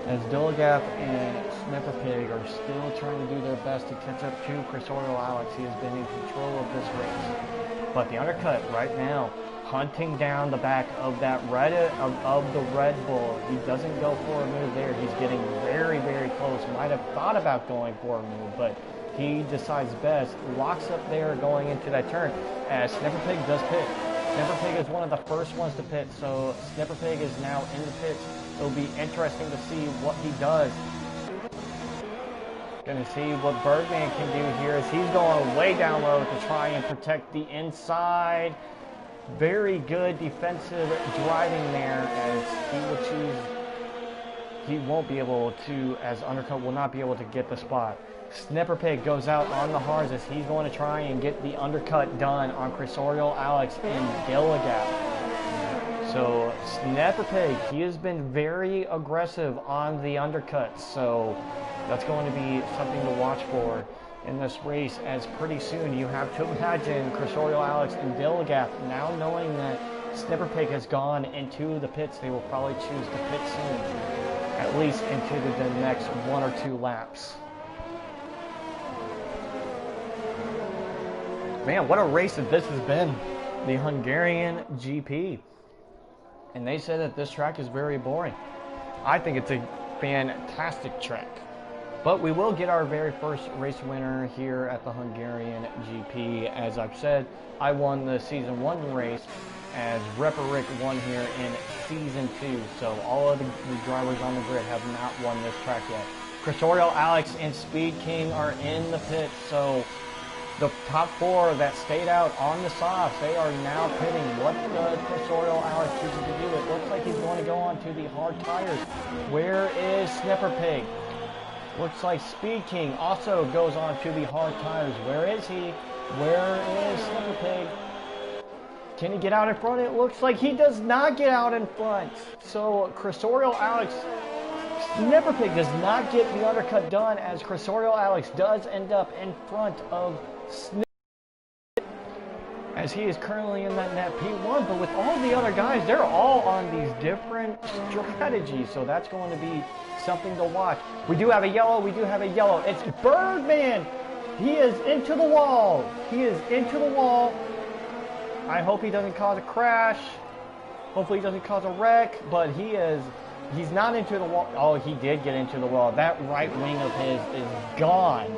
as Dilligap and Snipper Pig are still trying to do their best to catch up to Cursorial Alex. He has been in control of this race. But the undercut right now, hunting down the back of that of the Red Bull. He doesn't go for a move there. He's getting very, very close. Might have thought about going for a move, but he decides best. Locks up there going into that turn as Snipper Pig does pit. Snipper Pig is one of the first ones to pit, so Snipper Pig is now in the pits. It'll be interesting to see what he does. Gonna see what Birdman can do here as he's going way down low to try and protect the inside. Very good defensive driving there as he will choose. He won't be able to, as undercut will not be able to get the spot. Snipper Pig goes out on the hards as he's going to try and get the undercut done on Cursorial Alex and Dilligap. So Snipper Pig, he has been very aggressive on the undercuts, so that's going to be something to watch for in this race, as pretty soon you have to imagine Cursorial Alex and Dilligap now knowing that Snipper Pig has gone into the pits. They will probably choose to pit soon, at least into the next 1 or 2 laps. Man, what a race that this has been. The Hungarian GP. And they said that this track is very boring. I think it's a fantastic track. But we will get our very first race winner here at the Hungarian GP. As I've said, I won the Season 1 race as Repper Rick won here in Season 2. So all of the drivers on the grid have not won this track yet. Cursorial Alex and Speed King are in the pit. So the top 4 that stayed out on the softs, they are now pitting. What does Cursorial Alex chooses to do? It looks like he's going to go on to the hard tires. Where is Snipper Pig? Looks like Speed King also goes on to the hard tires. Where is he? Where is Snipper Pig? Can he get out in front? It looks like he does not get out in front. So Cursorial Alex, Snipper Pig does not get the undercut done, as Cursorial Alex does end up in front of Snipper, as he is currently in that net P1. But with all the other guys, they're all on these different strategies, so that's going to be something to watch. We do have a yellow. We do have a yellow. It's Birdman. He is into the wall. He is into the wall. I hope he doesn't cause a crash. Hopefully he doesn't cause a wreck, but he's not into the wall. Oh, he did get into the wall. That right wing of his is gone.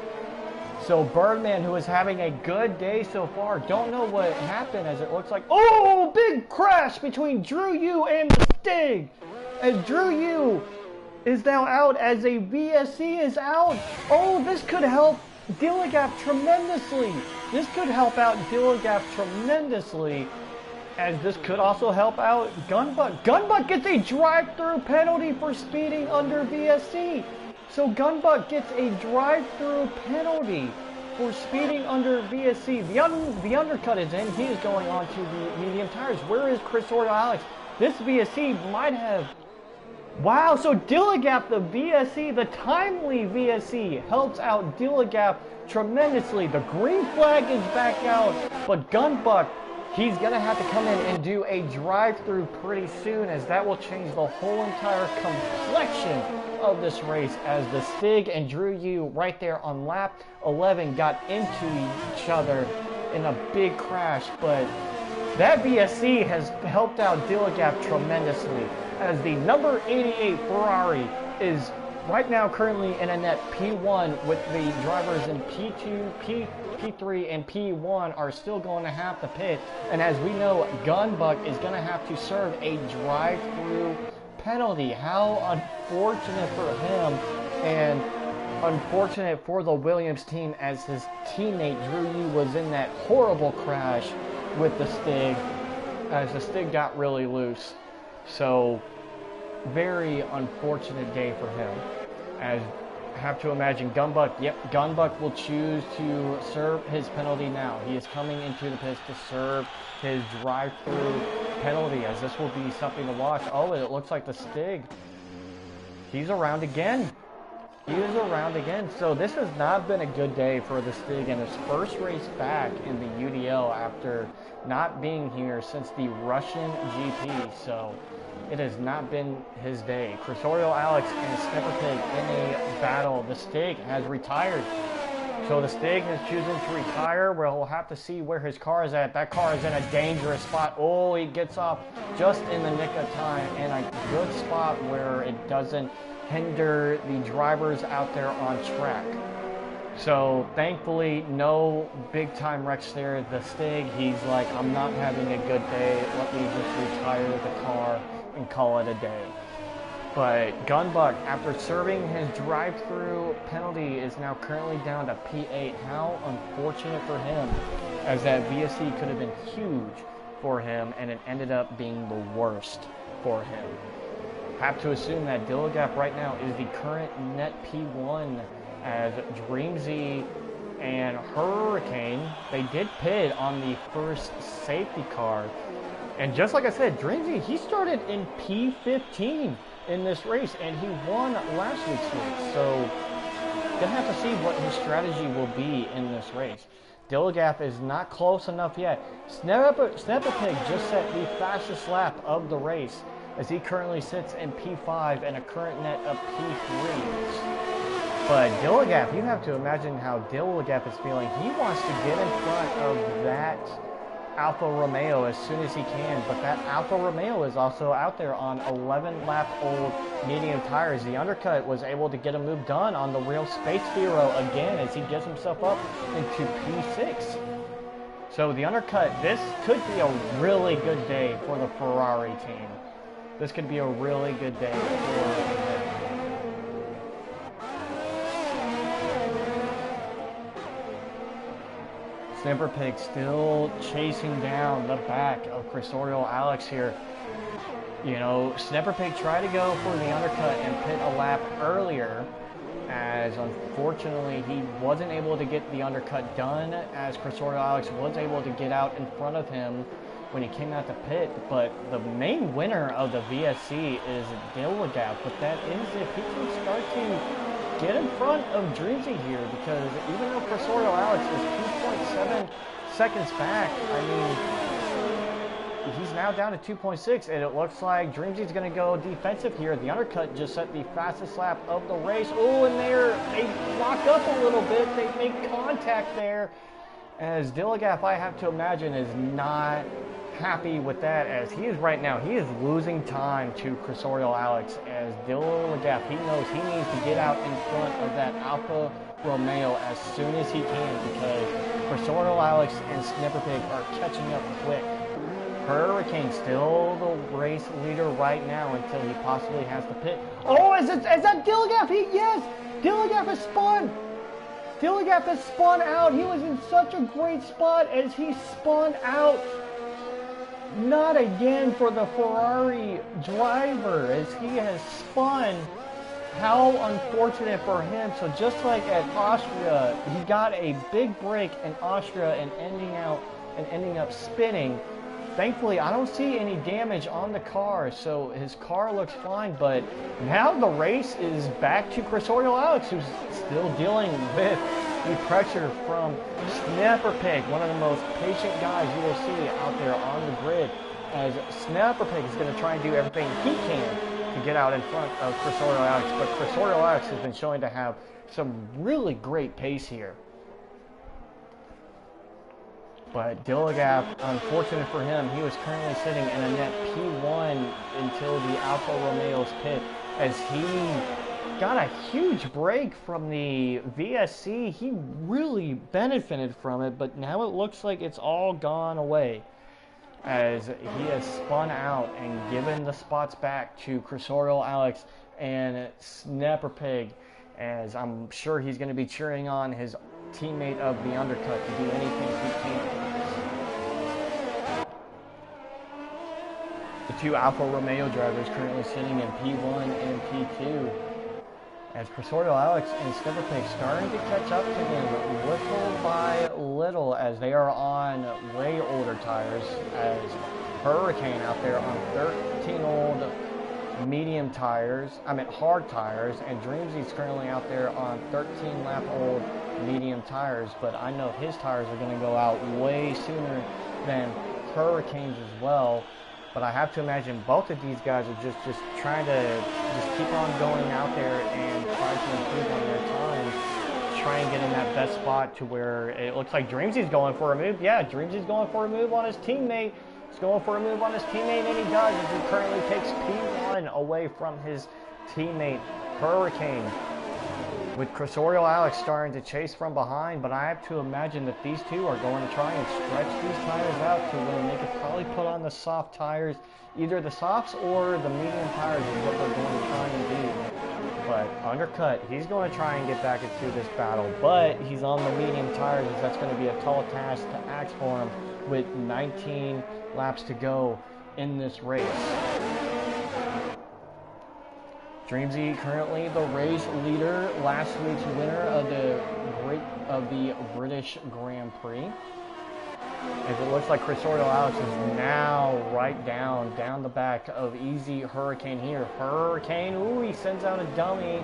So Birdman, who is having a good day so far, don't know what happened, as it looks like, oh, big crash between Drew Yu and the Stig. As Drew Yu is now out, as a VSC is out. Oh, this could help Dilligap tremendously. This could help out Dilligap tremendously, as this could also help out Gunbuck. Gunbuck gets a drive-through penalty for speeding under VSC. So Gunbuck gets a drive-through penalty for speeding under VSC. The undercut is in. He is going on to the medium tires. Where is Cursorial Alex? This VSC might have... Wow, so Dilligap, the VSC, the timely VSC, helps out Dilligap tremendously. The green flag is back out, but Gunbuck, he's going to have to come in and do a drive-through pretty soon, as that will change the whole entire complexion of this race, as the Stig and Drew Yu right there on lap 11 got into each other in a big crash. But that VSC has helped out Dilligap tremendously, as the number 88 Ferrari is right now currently in a net P1, with the drivers in P2, P3, and P1 are still going to have to pit. And as we know, Gunbuck is going to have to serve a drive-through penalty. How unfortunate for him, and unfortunate for the Williams team, as his teammate Drew Yu was in that horrible crash with the Stig, as the Stig got really loose. So very unfortunate day for him. As I have to imagine Gunbuck, Gunbuck will choose to serve his penalty now. He is coming into the pits to serve his drive-through penalty, as this will be something to watch. Oh, it looks like the Stig, he's around again. He is around again. So this has not been a good day for the Stig in his first race back in the UDL after not being here since the Russian GP. So it has not been his day. Cursorial Alex and Snipper Pig in a battle. The Stig has retired. So the Stig is choosing to retire. We'll have to see where his car is at. That car is in a dangerous spot. Oh, he gets off just in the nick of time in a good spot where it doesn't hinder the drivers out there on track. So thankfully, no big time wrecks there. The Stig, he's like, I'm not having a good day. Let me just retire the car and call it a day. But Gunbuck, after serving his drive-through penalty, is now currently down to P8. How unfortunate for him, as that VSC could have been huge for him, and it ended up being the worst for him. Have to assume that Dilligap right now is the current net P1, as Dreamzy and Hurricane, they did pit on the first safety car. And just like I said, Dreamzy, he started in P15 in this race, and he won last week's race. So, gonna have to see what his strategy will be in this race. Dilligap is not close enough yet. Snapper Pig just set the fastest lap of the race, as he currently sits in P5 and a current net of P3. But Dilligap, you have to imagine how Dilligap is feeling. He wants to get in front of that Alfa Romeo as soon as he can, but that Alfa Romeo is also out there on 11-lap-old medium tires. The undercut was able to get a move done on the real Space Hero again as he gets himself up into P6. So the undercut, this could be a really good day for the Ferrari team. This could be a really good day for them. Snipper Pig still chasing down the back of Cursorial Alex here. You know, Snipper Pig tried to go for the undercut and pit a lap earlier, as unfortunately he wasn't able to get the undercut done, as Cursorial Alex was able to get out in front of him when he came out to pit. But the main winner of the VSC is Dilligap, but that is if he can start to get in front of Dreamzy here, because even though Cursorial Alex is 2.7 seconds back, I mean, he's now down to 2.6, and it looks like Dreamzy's going to go defensive here. The undercut just set the fastest lap of the race. Oh, and they lock up a little bit. They make contact there, as Dilligap, I have to imagine, is not happy with that, as he is right now, he is losing time to Cursorial Alex, as Dilligap, he knows he needs to get out in front of that Alfa Romeo as soon as he can, because Cursorial Alex and Snipper Pig are catching up quick. Hurricane still the race leader right now until he possibly has to pit. Oh, is that Dilligap? Yes! Dilligap has spun! Dilligap has spun out. He was in such a great spot as he spun out. Not again for the Ferrari driver, as he has spun. How unfortunate for him. So just like at Austria, he got a big break in Austria and ending up spinning. Thankfully, I don't see any damage on the car, so his car looks fine. But now the race is back to Cursorial Alex, who's still dealing with the pressure from Snapper Pig, one of the most patient guys you will see out there on the grid, as Snapper Pig is going to try and do everything he can to get out in front of Cursorial Alex. But Cursorial Alex has been showing to have some really great pace here. But Dilligap, unfortunate for him, he was currently sitting in a net P1 until the Alfa Romeo's pit, as he got a huge break from the VSC. He really benefited from it, but now it looks like it's all gone away, as he has spun out and given the spots back to Cursorial Alex and Snapper Pig, as I'm sure he's going to be cheering on his teammate of the undercut to do anything he can. The two Alfa Romeo drivers currently sitting in P1 and P2, as Cursorial Alex and Snipper Pig starting to catch up to him little by little, as they are on way older tires, as Hurricane out there on 13 old medium tires, hard tires, and Dreamzy's currently out there on 13-lap-old medium tires, but I know his tires are going to go out way sooner than Hurricane's as well. But I have to imagine both of these guys are just trying to just keep on going out there and trying to improve on their time, try and get in that best spot to where it looks like Dreamsy's going for a move. Yeah, Dreamsy's going for a move on his teammate. He's going for a move on his teammate, and he does, as he currently takes P1 away from his teammate, Hurricane. With Cressorial Alex starting to chase from behind, but I have to imagine that these two are going to try and stretch these tires out to where they could probably put on the soft tires. Either the softs or the medium tires is what they're going to try and do. But undercut, he's going to try and get back into this battle, but he's on the medium tires, as that's going to be a tall task to axe for him with 19 laps to go in this race. Dreamsy currently the race leader, last week's winner of the British Grand Prix. As it looks like Cressorial Alex is now right down the back of Easy Hurricane here. Hurricane, ooh, he sends out a dummy.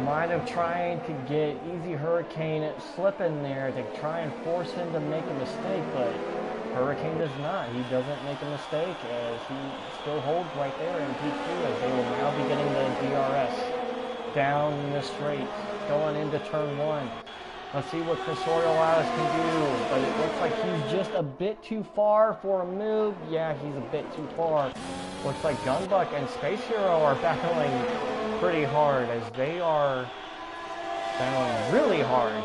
Might have tried to get Easy Hurricane slipping there to try and force him to make a mistake, but Hurricane does not. He doesn't make a mistake as he still holds right there in P2 as they will now be getting the DRS down the straight going into turn 1. Let's see what Cressorial Alex can do, but it looks like he's just a bit too far for a move. Yeah, he's a bit too far. Looks like Gunbuck and Space Hero are battling pretty hard as they are battling really hard.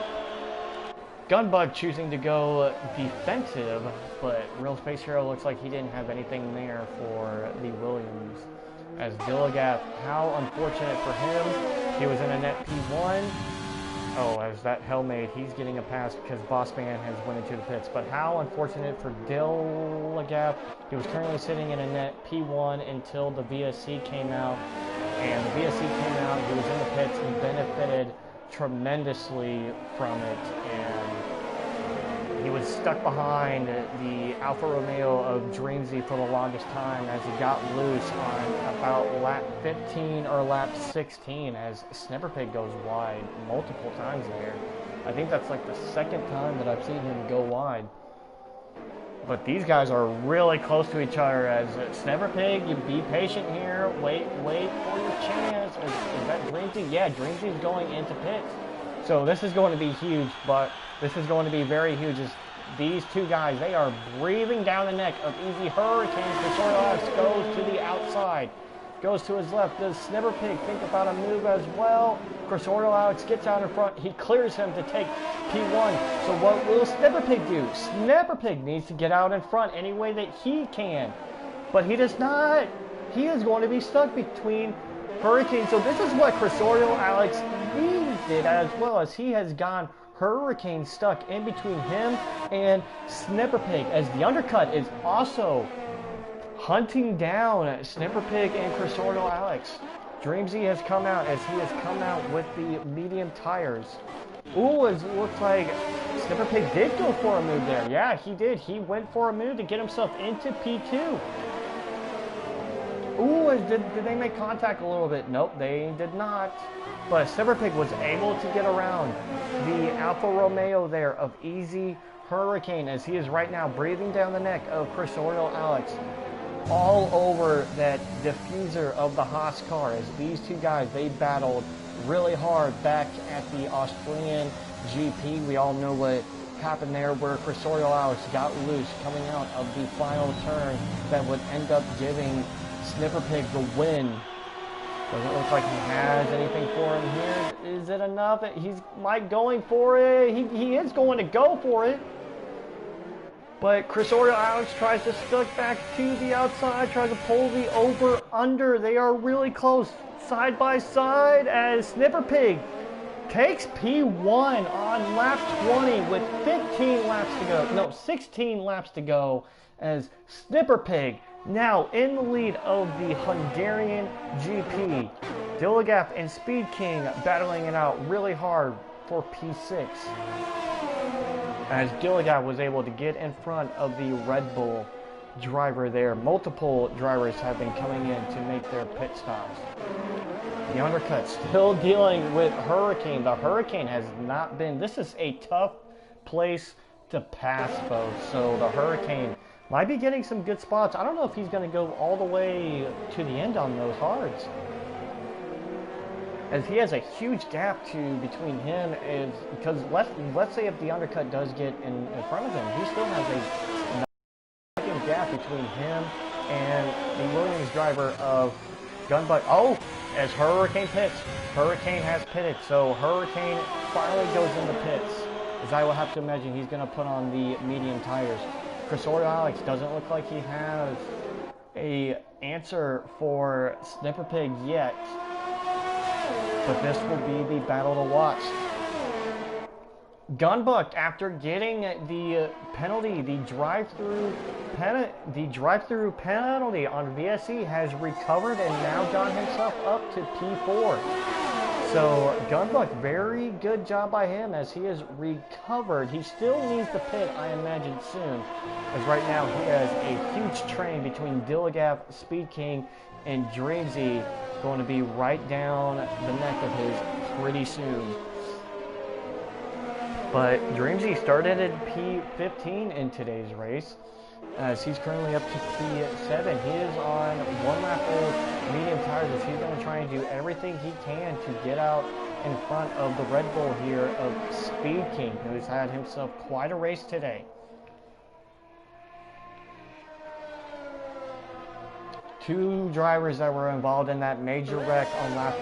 Gunbug choosing to go defensive, but Real Space Hero looks like he didn't have anything there for the Williams. As Dilligath, how unfortunate for him. He was in a net P1. Oh, as that Hellmaid, he's getting a pass because Bossman has went into the pits. But how unfortunate for Dilligath. He was currently sitting in a net P1 until the VSC came out. And the VSC came out, he was in the pits and benefited tremendously from it, and he was stuck behind the Alfa Romeo of Dreamsy for the longest time as he got loose on about lap 15 or lap 16 as Snipperpig goes wide multiple times there. I think that's like the second time that I've seen him go wide. But these guys are really close to each other as Snipperpig, you be patient here, wait for your chance. Is that Dreamsy? Yeah, Dreamsy's going into pits. So this is going to be huge, but this is going to be very huge as these two guys, they are breathing down the neck of Easy Hurricane. Cressorial Alex goes to the outside, goes to his left. Does Snipperpig think about a move as well? Cressorial Alex gets out in front. He clears him to take P1. So what will Snipperpig do? Snipperpig needs to get out in front any way that he can. But he does not. He is going to be stuck between Hurricane. So this is what Cressorial Alex needed as well, as he has gone Hurricane stuck in between him and Snipperpig, as the undercut is also hunting down Snipperpig and Cressorial Alex. Dreamsy has come out as he has come out with the medium tires. Ooh, it looks like Snipperpig did go for a move there. Yeah, he did. He went for a move to get himself into P2. Ooh, did they make contact a little bit? Nope, they did not. But Snipperpig was able to get around the Alfa Romeo there of Easy Hurricane as he is right now breathing down the neck of Cressorial Alex. All over that diffuser of the Haas car as these two guys, they battled really hard back at the Austrian GP. We all know what happened there where Cressorial Alex got loose coming out of the final turn that would end up giving Snipperpig the win. Doesn't look like he has anything for him here. Is it enough? He's Mike going for it. He is going to go for it. But Cressorial Alex tries to stuck back to the outside, tries to pull the over-under. They are really close, side by side, as Snipperpig takes P1 on lap 20 with 15 laps to go. No, 16 laps to go, as Snipperpig now in the lead of the Hungarian GP. Dilligath and Speed King battling it out really hard for P6. As Dilligath was able to get in front of the Red Bull driver there. Multiple drivers have been coming in to make their pit stops. The undercut still dealing with Hurricane. The Hurricane has not been, this is a tough place to pass, folks. So the Hurricane Might be getting some good spots. I don't know if he's going to go all the way to the end on those hards, as he has a huge gap between him and, because let's say if the undercut does get in front of him, he still has a second gap between him and the Williams driver of Gunbuck. Oh, as Hurricane pits. Hurricane has pitted, so Hurricane finally goes in the pits, as I will have to imagine he's going to put on the medium tires. Chrysorio Alex doesn't look like he has a answer for Snipper Pig yet, but this will be the battle to watch. Gunbuck, after getting the penalty, the drive-through penalty on VSE, has recovered and now got himself up to P4. So Gunbuck, very good job by him as he has recovered. He still needs to pit, I imagine, soon, as right now he has a huge train between Dilligaf, Speed King, and Dreamsy going to be right down the neck of his pretty soon. But Dreamsy started at P15 in today's race, as he's currently up to P7. He is on 1 lap old medium tires, as he's going to try and do everything he can to get out in front of the Red Bull here of Speed King, who's had himself quite a race today. Two drivers that were involved in that major wreck on lap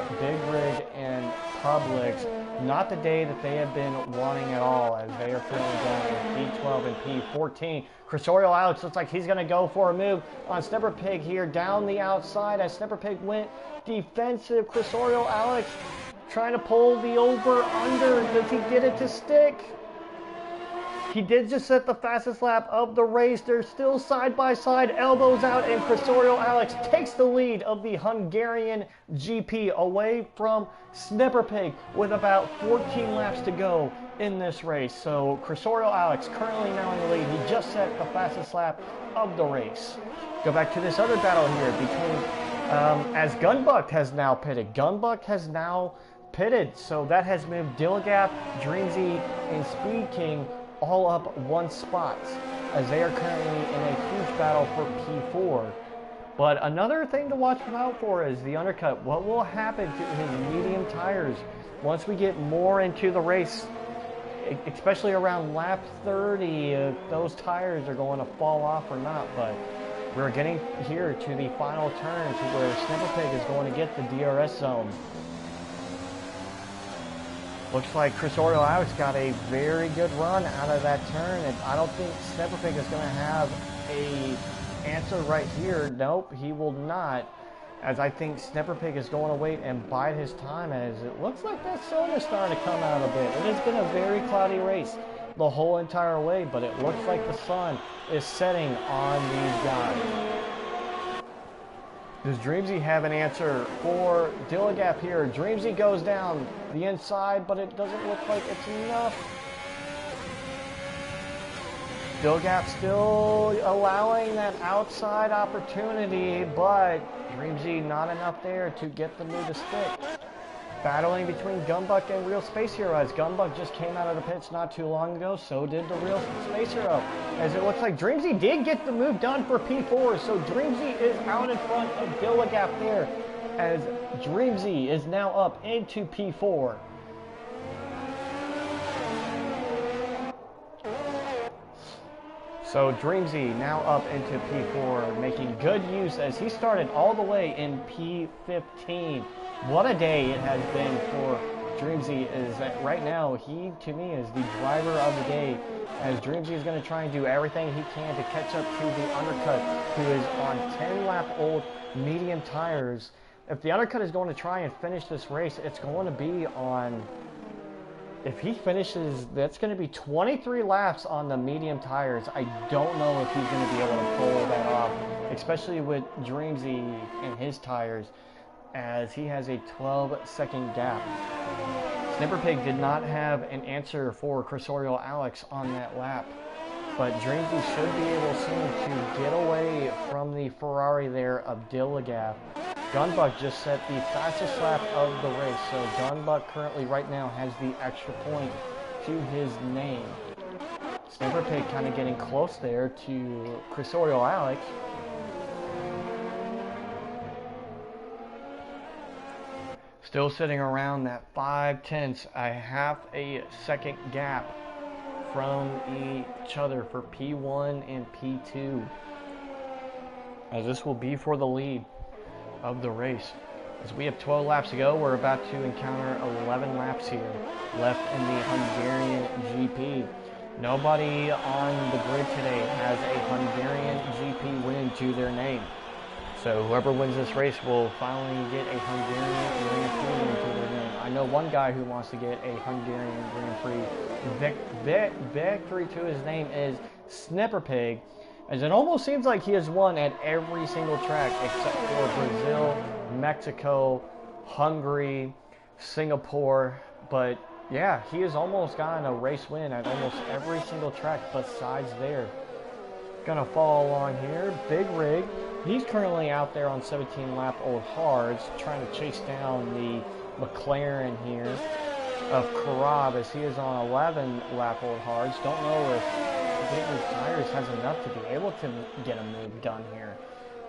1, Big Rig and Publix, not the day that they have been wanting at all, as they are currently down in P12 and P14. Chrysorio Alex looks like he's going to go for a move on Snipper Pig here down the outside, as Snipper Pig went defensive. Chrysorio Alex trying to pull the over-under. Does he get it to stick? He did just set the fastest lap of the race. They're still side by side, elbows out, and Chrysorio Alex takes the lead of the Hungarian GP away from Snipper Pig with about 14 laps to go in this race. So Chrysorio Alex currently now in the lead. He just set the fastest lap of the race. Go back to this other battle here between, as Gunbuck has now pitted. Gunbuck has now pitted, so that has moved Dilligaf, Dreamsy, and Speed King all up 1 spot, as they are currently in a huge battle for P4. But another thing to watch out for is the undercut. What will happen to his medium tires once we get more into the race, especially around lap 30, if those tires are going to fall off or not. But we're getting here to the final turn, to where Snipper Pig is going to get the DRS zone. Looks like Chrysorio Alex got a very good run out of that turn, and I don't think Snipper Pig is going to have a answer right here. Nope, he will not, as I think Snipper Pig is going to wait and bide his time, as it looks like that sun is starting to come out a bit. It has been a very cloudy race the whole entire way, but it looks like the sun is setting on these guys. Does Dreamsy have an answer for Dilligaf here? Dreamsy goes down the inside, but it doesn't look like it's enough. Dilligaf still allowing that outside opportunity, but Dreamsy not enough there to get the move to stick. Battling between Gunbuck and Real Space Hero, as Gunbuck just came out of the pits not too long ago, so did the Real Space Hero. As it looks like Dreamsy did get the move done for P4, so Dreamsy is out in front of Dilligaf there, as Dreamsy is now up into P4. So Dreamsy now up into P4, making good use, as he started all the way in P15. What a day it has been for Dreamsy, is that right now he, to me, is the driver of the day, as Dreamsy is going to try and do everything he can to catch up to the undercut, who is on 10-lap-old medium tires. If the undercut is going to try and finish this race, it's going to be on, if he finishes, that's going to be 23 laps on the medium tires. I don't know if he's going to be able to pull that off, especially with Dreamsy and his tires, as he has a 12-second gap. Snipper Pig did not have an answer for Chrysorio Alex on that lap, but Dreamsy should be able soon to get away from the Ferrari there of Dilligaf. Gunbuck just set the fastest lap of the race, so Gunbuck currently right now has the extra point to his name. Snipper Pig kind of getting close there to Crusorio Alex. Still sitting around that 5/10, a half a second gap from each other for P1 and P2. As this will be for the lead of the race. As we have 12 laps to go, we're about to encounter 11 laps here left in the Hungarian GP. Nobody on the grid today has a Hungarian GP win to their name. So whoever wins this race will finally get a Hungarian Grand Prix win to their name. I know one guy who wants to get a Hungarian Grand Prix victory to his name is Snipper Pig, as it almost seems like he has won at every single track except for Brazil, Mexico, Hungary, Singapore. But yeah, he has almost gotten a race win at almost every single track besides there. Gonna follow along here. Big Rig. He's currently out there on 17 lap old hards trying to chase down the McLaren here of Karab, as he is on 11 lap old hards. Don't know if Big Rig Tires has enough to be able to get a move done here.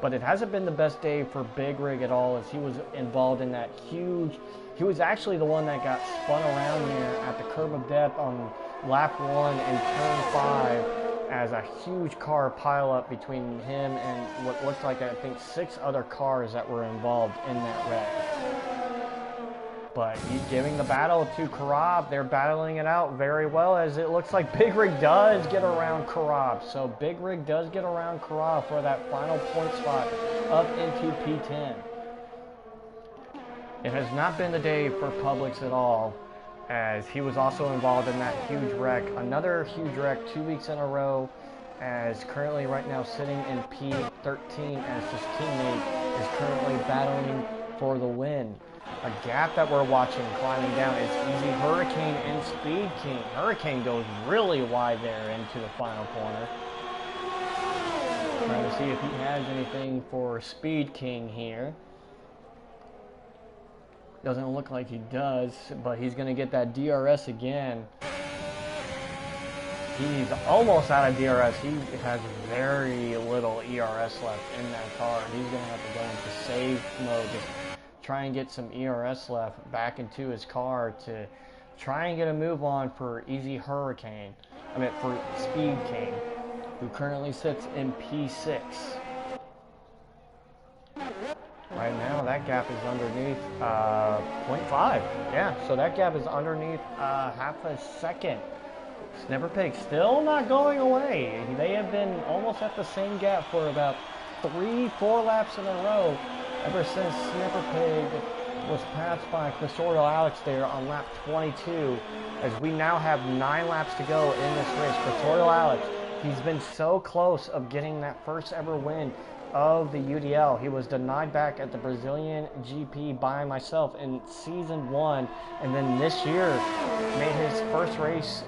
But it hasn't been the best day for Big Rig at all, as he was involved in that huge... He was actually the one that got spun around there at the curb of death on lap 1 and turn 5, as a huge car pile up between him and what looks like, I think, 6 other cars that were involved in that wreck. But he's giving the battle to Karab. They're battling it out very well, as it looks like Big Rig does get around Karab. So Big Rig does get around Karab for that final point spot up into P10. It has not been the day for Publix at all, as he was also involved in that huge wreck. Another huge wreck 2 weeks in a row, as currently right now sitting in P13, as his teammate is currently battling for the win. A gap that we're watching climbing down is Easy Hurricane and Speed King. Hurricane goes really wide there into the final corner. Trying to see if he has anything for Speed King here. Doesn't look like he does, but he's going to get that DRS again. He's almost out of DRS. He has very little ERS left in that car. He's going to have to go into save mode to try and get some ERS left back into his car to try and get a move on for Easy Hurricane. For Speed King, who currently sits in P6. Right now, that gap is underneath 0.5. Yeah, so that gap is underneath half a second. Snipper Pig still not going away. They have been almost at the same gap for about 3-4 laps in a row ever since Snipper Pig was passed by Crusorio Alex there on lap 22. As we now have 9 laps to go in this race. Crusorio Alex, he's been so close of getting that first ever win of the UDL. He was denied back at the Brazilian GP by myself in season 1, and then this year made his first race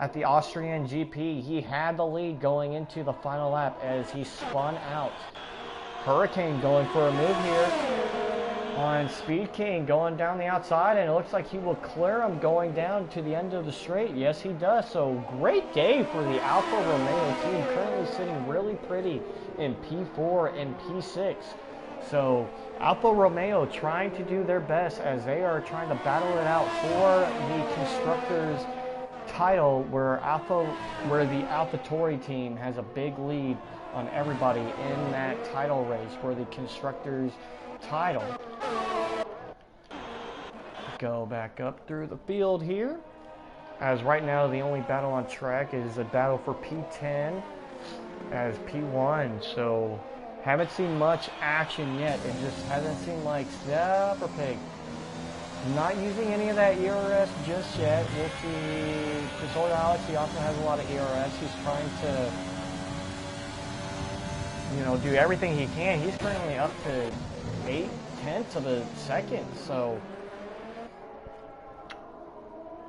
at the Austrian GP. He had the lead going into the final lap as he spun out. Hurricane going for a move here on Speed King, going down the outside, and it looks like he will clear him going down to the end of the straight. Yes, he does. So great day for the Alfa Romeo team, currently sitting really pretty in P4 and P6. So Alfa Romeo trying to do their best as they are trying to battle it out for the constructors title, where the AlphaTauri team has a big lead on everybody in that title race for the constructors title. Go back up through the field here, as right now the only battle on track is a battle for P10 as P1. So haven't seen much action yet. It just hasn't seemed like Snipper Pig not using any of that ERS just yet. We'll see. Crusorio Alex, he also has a lot of ERS. He's trying to, do everything he can. He's currently up to 8/10 of a second. So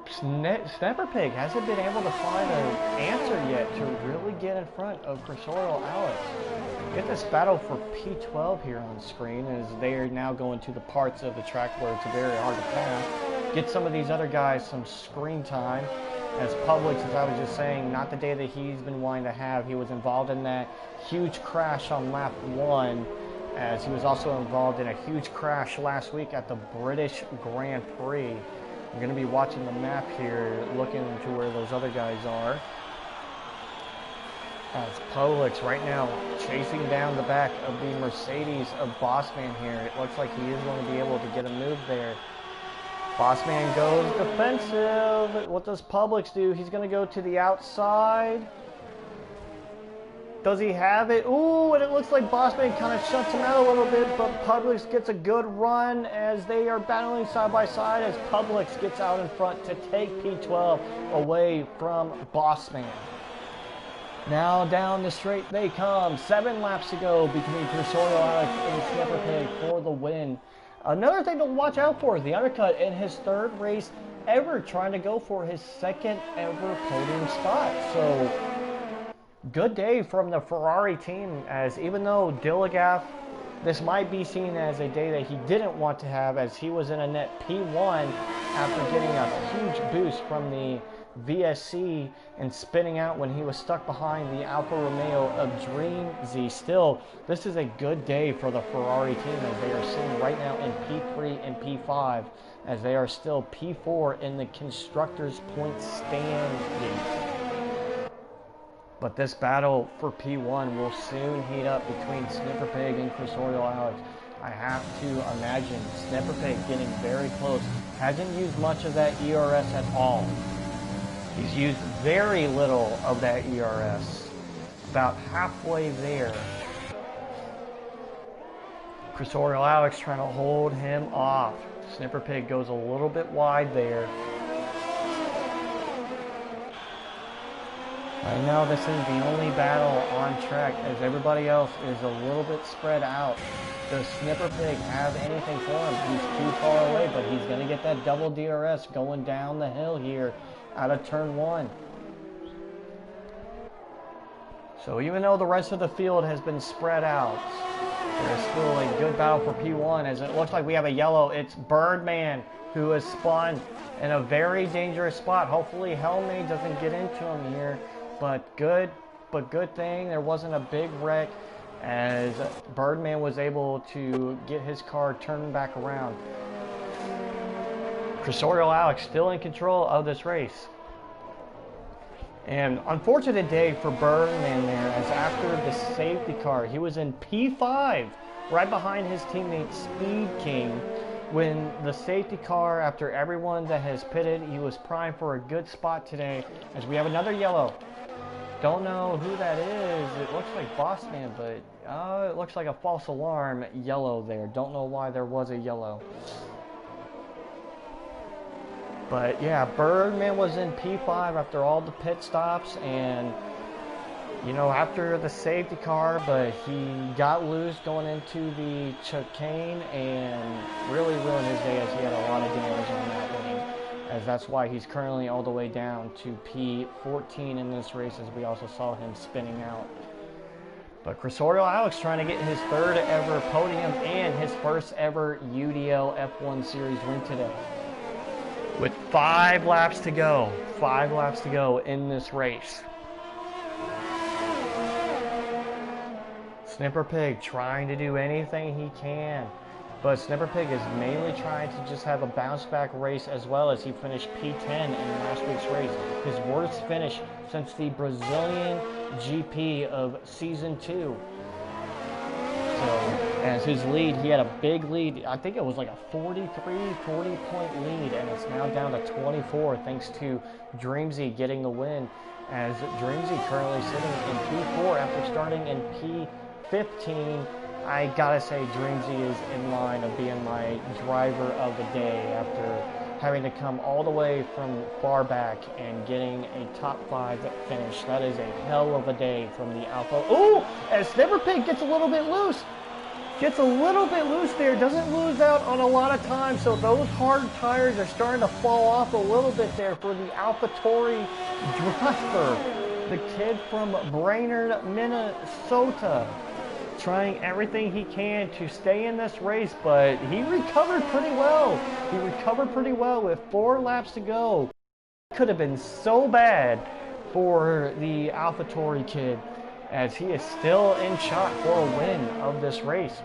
Snipper Pig hasn't been able to find an answer yet to really get in front of Crusorio Alex. Get this battle for P12 here on screen, as they are now going to the parts of the track where it's very hard to pass. Get some of these other guys some screen time. As Publix, as I was just saying, not the day that he's been wanting to have. He was involved in that huge crash on lap 1, as he was also involved in a huge crash last week at the British Grand Prix. I'm going to be watching the map here, looking to where those other guys are. As Publix right now chasing down the back of the Mercedes of Bossman here. It looks like he is going to be able to get a move there. Bossman goes defensive. What does Publix do? He's going to go to the outside. Does he have it? Ooh, and it looks like Bossman kind of shuts him out a little bit, but Publix gets a good run as they are battling side by side as Publix gets out in front to take P12 away from Bossman. Now down the straight they come. 7 laps to go between Cursorial Alex and Snipper Pig for the win. Another thing to watch out for is the undercut in his 3rd race ever, trying to go for his 2nd ever podium spot. So good day from the Ferrari team, as even though Dilligaff, this might be seen as a day that he didn't want to have, as he was in a net P1 after getting a huge boost from the VSC and spinning out when he was stuck behind the Alfa Romeo of Dreamzy. Still, this is a good day for the Ferrari team, as they are sitting right now in P3 and P5, as they are still P4 in the Constructors' Point standing. But this battle for P1 will soon heat up between Snipper Pig and Cursorial Alex. I have to imagine Snipper Pig getting very close. Hasn't used much of that ERS at all. He's used very little of that ERS. About halfway there. Cursorial Alex trying to hold him off. Snipper Pig goes a little bit wide there. Right now, this is the only battle on track, as everybody else is a little bit spread out. Does Snipper Pig have anything for him? He's too far away, but he's going to get that double DRS going down the hill here out of turn 1. So even though the rest of the field has been spread out, there's still a good battle for P1, as it looks like we have a yellow. It's Birdman who has spun in a very dangerous spot. Hopefully Helmay doesn't get into him here. But good thing there wasn't a big wreck, as Birdman was able to get his car turned back around. Cursorial Alex still in control of this race. And unfortunate day for Birdman there, as after the safety car, he was in P5, right behind his teammate Speed King. When the safety car, after everyone that has pitted, he was primed for a good spot today, as we have another yellow. Don't know who that is. It looks like Bossman, but it looks like a false alarm yellow there. Don't know why there was a yellow. But yeah, Birdman was in P5 after all the pit stops, and you know, after the safety car, but he got loose going into the chicane and really ruined his day, as he had a lot of damage on that lane. As that's why he's currently all the way down to P14 in this race, as we also saw him spinning out. But Cursorial Alex trying to get his 3rd ever podium and his 1st ever UDL F1 Series win today. With 5 laps to go. 5 laps to go in this race. Snipper Pig trying to do anything he can. But Snipper Pig is mainly trying to just have a bounce back race, as well as he finished P10 in last week's race. His worst finish since the Brazilian GP of Season 2. So, as his lead, he had a big lead. I think it was like a 40 point lead, and it's now down to 24 thanks to Dreamzy getting the win. As Dreamzy currently sitting in P4 after starting in P15. I gotta say, Dreamzy is in line of being my driver of the day after having to come all the way from far back and getting a top 5 finish. That is a hell of a day from the Alpha. Ooh, as Snipper Pig gets a little bit loose. Gets a little bit loose there. Doesn't lose out on a lot of time. So those hard tires are starting to fall off a little bit there for the AlphaTauri driver. The kid from Brainerd, Minnesota. Trying everything he can to stay in this race, but he recovered pretty well. He recovered pretty well with 4 laps to go. could have been so bad for the AlphaTauri kid, as he is still in shot for a win of this race.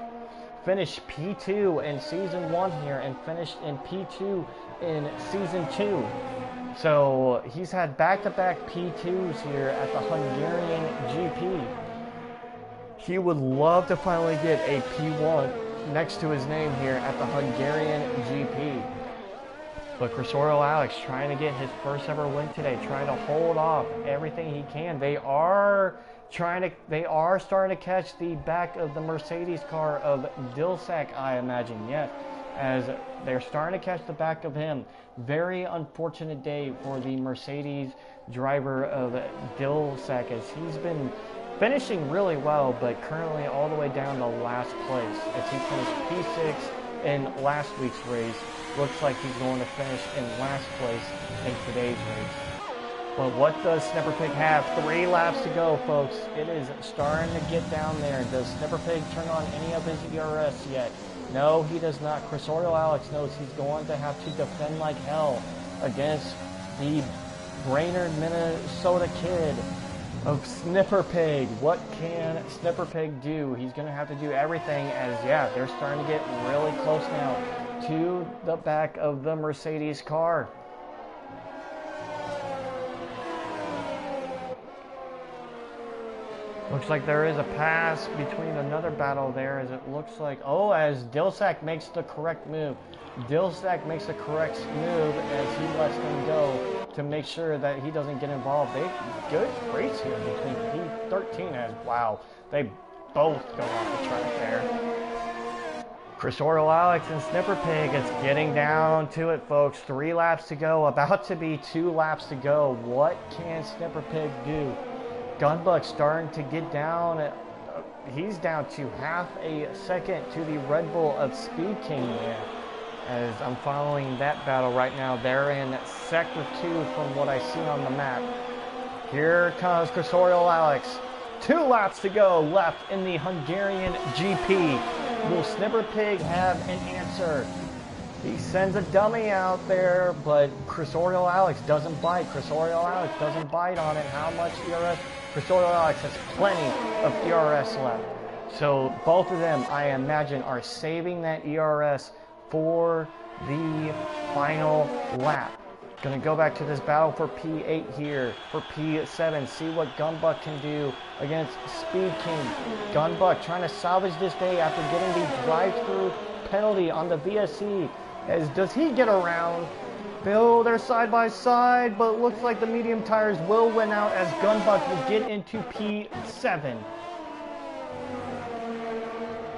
Finished P2 in Season 1 here and finished in P2 in Season 2. So he's had back-to-back P2s here at the Hungarian GP. He would love to finally get a P1 next to his name here at the Hungarian GP. But Cursorial Alex trying to get his first ever win today, trying to hold off everything he can. They are starting to catch the back of the Mercedes car of Dilsack, I imagine. Yes, as they're starting to catch the back of him. Very unfortunate day for the Mercedes driver of Dilsack, as he's been finishing really well, but currently all the way down to last place, as he finished P6 in last week's race. Looks like he's going to finish in last place in today's race. But what does Snipperpig have? 3 laps to go, folks. It is starting to get down there. Does Snipperpig turn on any of his ERS yet? No, he does not. Cursorial Alex knows he's going to have to defend like hell against the Brainerd, Minnesota kid of Snipperpig. What can Snipperpig do? He's going to have to do everything, as, yeah, they're starting to get really close now to the back of the Mercedes car. Looks like there is a pass between another battle there, as it looks like, oh, as Dilsack makes the correct move. Dilsack makes the correct move as he lets them go to make sure that he doesn't get involved. Good race here between P13 as, wow, they both go off the track there. Cursorial Alex and Snipperpig, it's getting down to it, folks. 3 laps to go, about to be 2 laps to go. What can Snipperpig do? Gunbuck starting to get down. He's down to half a second to the Red Bull of Speed King there. As I'm following that battle right now, they're in Sector 2 from what I see on the map. Here comes Cursorial Alex. 2 laps to go left in the Hungarian GP. Will Snipperpig have an answer? He sends a dummy out there, but Cursorial Alex doesn't bite. Cursorial Alex doesn't bite on it. How much ERS? Cursorial Alex has plenty of ERS left. So both of them, I imagine, are saving that ERS for the final lap. Gonna go back to this battle for P8 here, for P7, see what Gunbuck can do against Speed King. Gunbuck trying to salvage this day after getting the drive-through penalty on the VSC. As does he get around? They're side by side, but it looks like the medium tires will win out as Gunbuck will get into P7.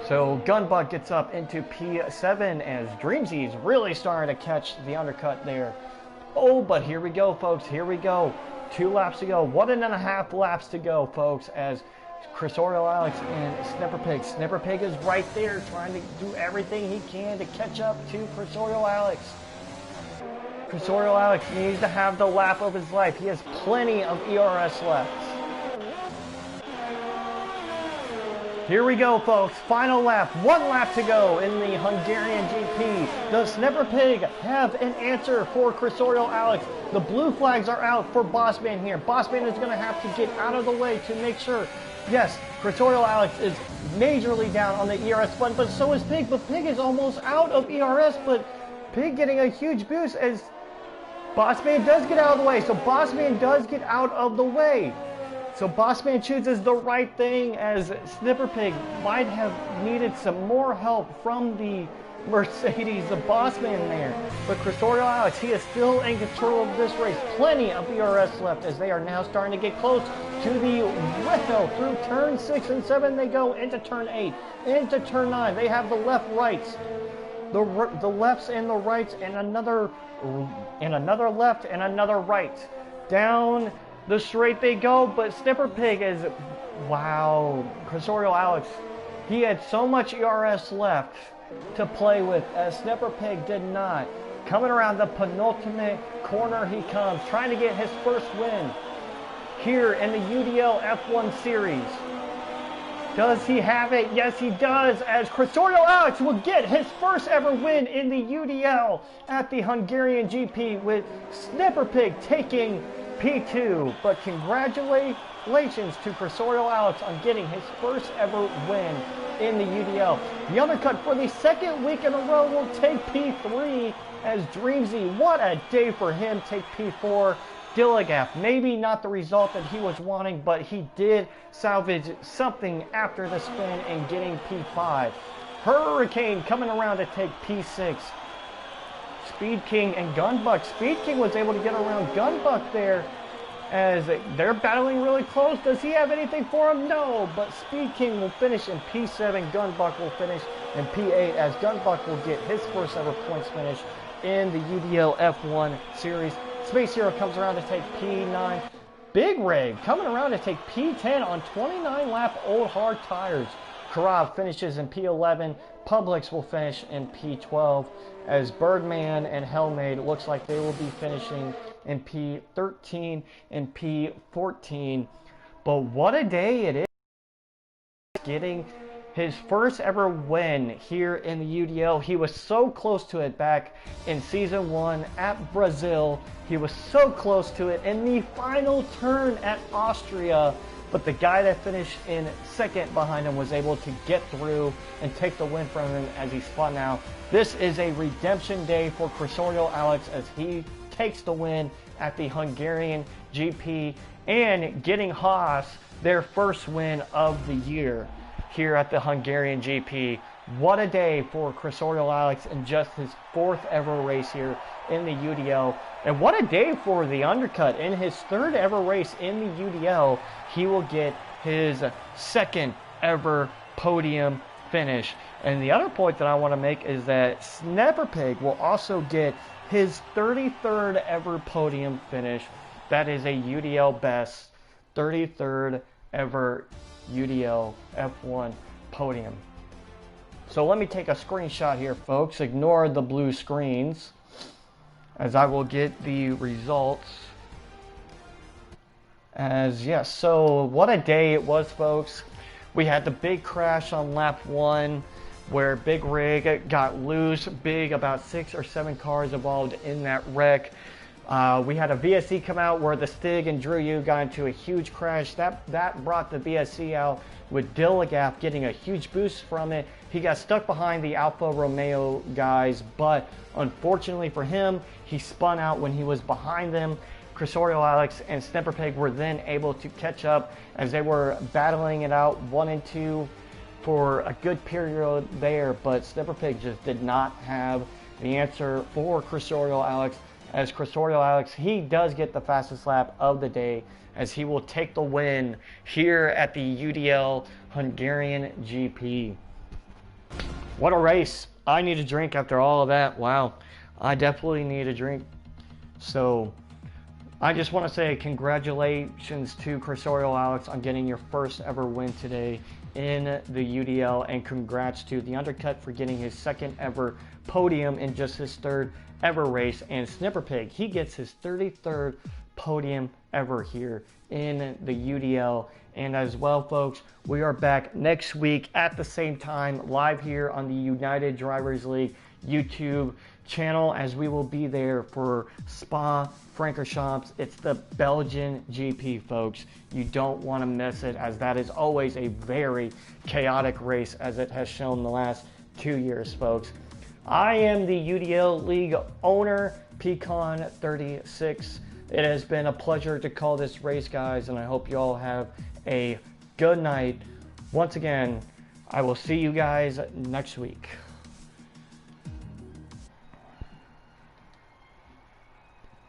So Gunbuck gets up into P7 as Dreamsy's really starting to catch the undercut there. Oh, but here we go, folks. Here we go. 2 laps to go. 1.5 laps to go, folks, as Cursorial Alex and Snipperpig. Snipperpig is right there trying to do everything he can to catch up to Cursorial Alex. Cursorial Alex needs to have the lap of his life. He has plenty of ERS left. Here we go, folks. Final lap. 1 lap to go in the Hungarian GP. Does Snipperpig have an answer for Cursorial Alex? The blue flags are out for Bossman here. Bossman is going to have to get out of the way to make sure. Yes, Cursorial Alex is majorly down on the ERS button, but so is Pig. But Pig is almost out of ERS, but Pig getting a huge boost as Bossman does get out of the way. So Bossman does get out of the way. So Bossman chooses the right thing, as Snipperpig might have needed some more help from the Mercedes, the Bossman there. But Cursorial Alex, he is still in control of this race. Plenty of ERS left as they are now starting to get close to the Riffle. Through turn 6 and 7 they go into turn 8, into turn 9. They have the left rights, the lefts and the rights, and another left and another right. Down the straight they go, but Snipperpig is, wow, Cursorial Alex, he had so much ERS left to play with, as Snipperpig did not. Coming around the penultimate corner he comes, trying to get his first win here in the UDL F1 Series. Does he have it? Yes, he does, as Crisorio Alex will get his first ever win in the UDL at the Hungarian GP, with Snipper Pig taking P2. But congratulations to Crisorio Alex on getting his first ever win in the UDL. The undercut for the second week in a row will take P3, as Dreamsy, what a day for him, take P4. Dilligaf, maybe not the result that he was wanting, but he did salvage something after the spin and getting P5. Hurricane coming around to take P6. Speed King and Gunbuck. Speed King was able to get around Gunbuck there, as they're battling really close. Does he have anything for him? No, but Speed King will finish in P7. Gunbuck will finish in P8, as Gunbuck will get his first ever points finish in the UDL F1 series. Space Hero comes around to take P9. Big Rig coming around to take P10 on 29 lap old hard tires. Karav finishes in P11. Publix will finish in P12, as Birdman and Hellmaid looks like they will be finishing in P13 and P14. But what a day it is, getting his first ever win here in the UDL. He was so close to it back in season 1 at Brazil. He was so close to it in the final turn at Austria, but the guy that finished in second behind him was able to get through and take the win from him as he spun out. This is a redemption day for Crisorio Alex, as he takes the win at the Hungarian GP and getting Haas their first win of the year here at the Hungarian GP. What a day for Crisorio Alex in just his fourth ever race here in the UDL. And what a day for the undercut. In his third ever race in the UDL, he will get his second ever podium finish. And the other point that I want to make is that Snapper Pig will also get his 33rd ever podium finish. That is a UDL best 33rd ever UDL F1 podium. So let me take a screenshot here, folks. Ignore the blue screens, as I will get the results. As yes, so what a day it was, folks. We had the big crash on lap 1 where Big Rig got loose. Big, about 6 or 7 cars involved in that wreck. We had a VSC come out where the Stig and Drew Yu got into a huge crash. That brought the VSC out, with Dilligaf getting a huge boost from it. He got stuck behind the Alfa Romeo guys, but unfortunately for him, he spun out when he was behind them. Crisorio Alex and Snipper Pig were then able to catch up as they were battling it out 1 and 2 for a good period there, but Snipper Pig just did not have the answer for Crisorio Alex. As Crisorio Alex, he does get the fastest lap of the day, as he will take the win here at the UDL Hungarian GP. What a race. I need a drink after all of that. Wow, I definitely need a drink. So I just want to say congratulations to Crisorio Alex on getting your first ever win today in the UDL, and congrats to the undercut for getting his second ever podium in just his third ever race. And Snipper Pig, he gets his 33rd podium ever here in the UDL. And as well, folks, we are back next week at the same time, live here on the United Drivers League YouTube channel, as we will be there for Spa-Francorchamps. It's the Belgian GP, folks. You don't want to miss it, as that is always a very chaotic race, as it has shown the last 2 years, folks. I am the UDL League owner, Pecan36. It has been a pleasure to call this race, guys, and I hope you all have a good night. Once again, I will see you guys next week.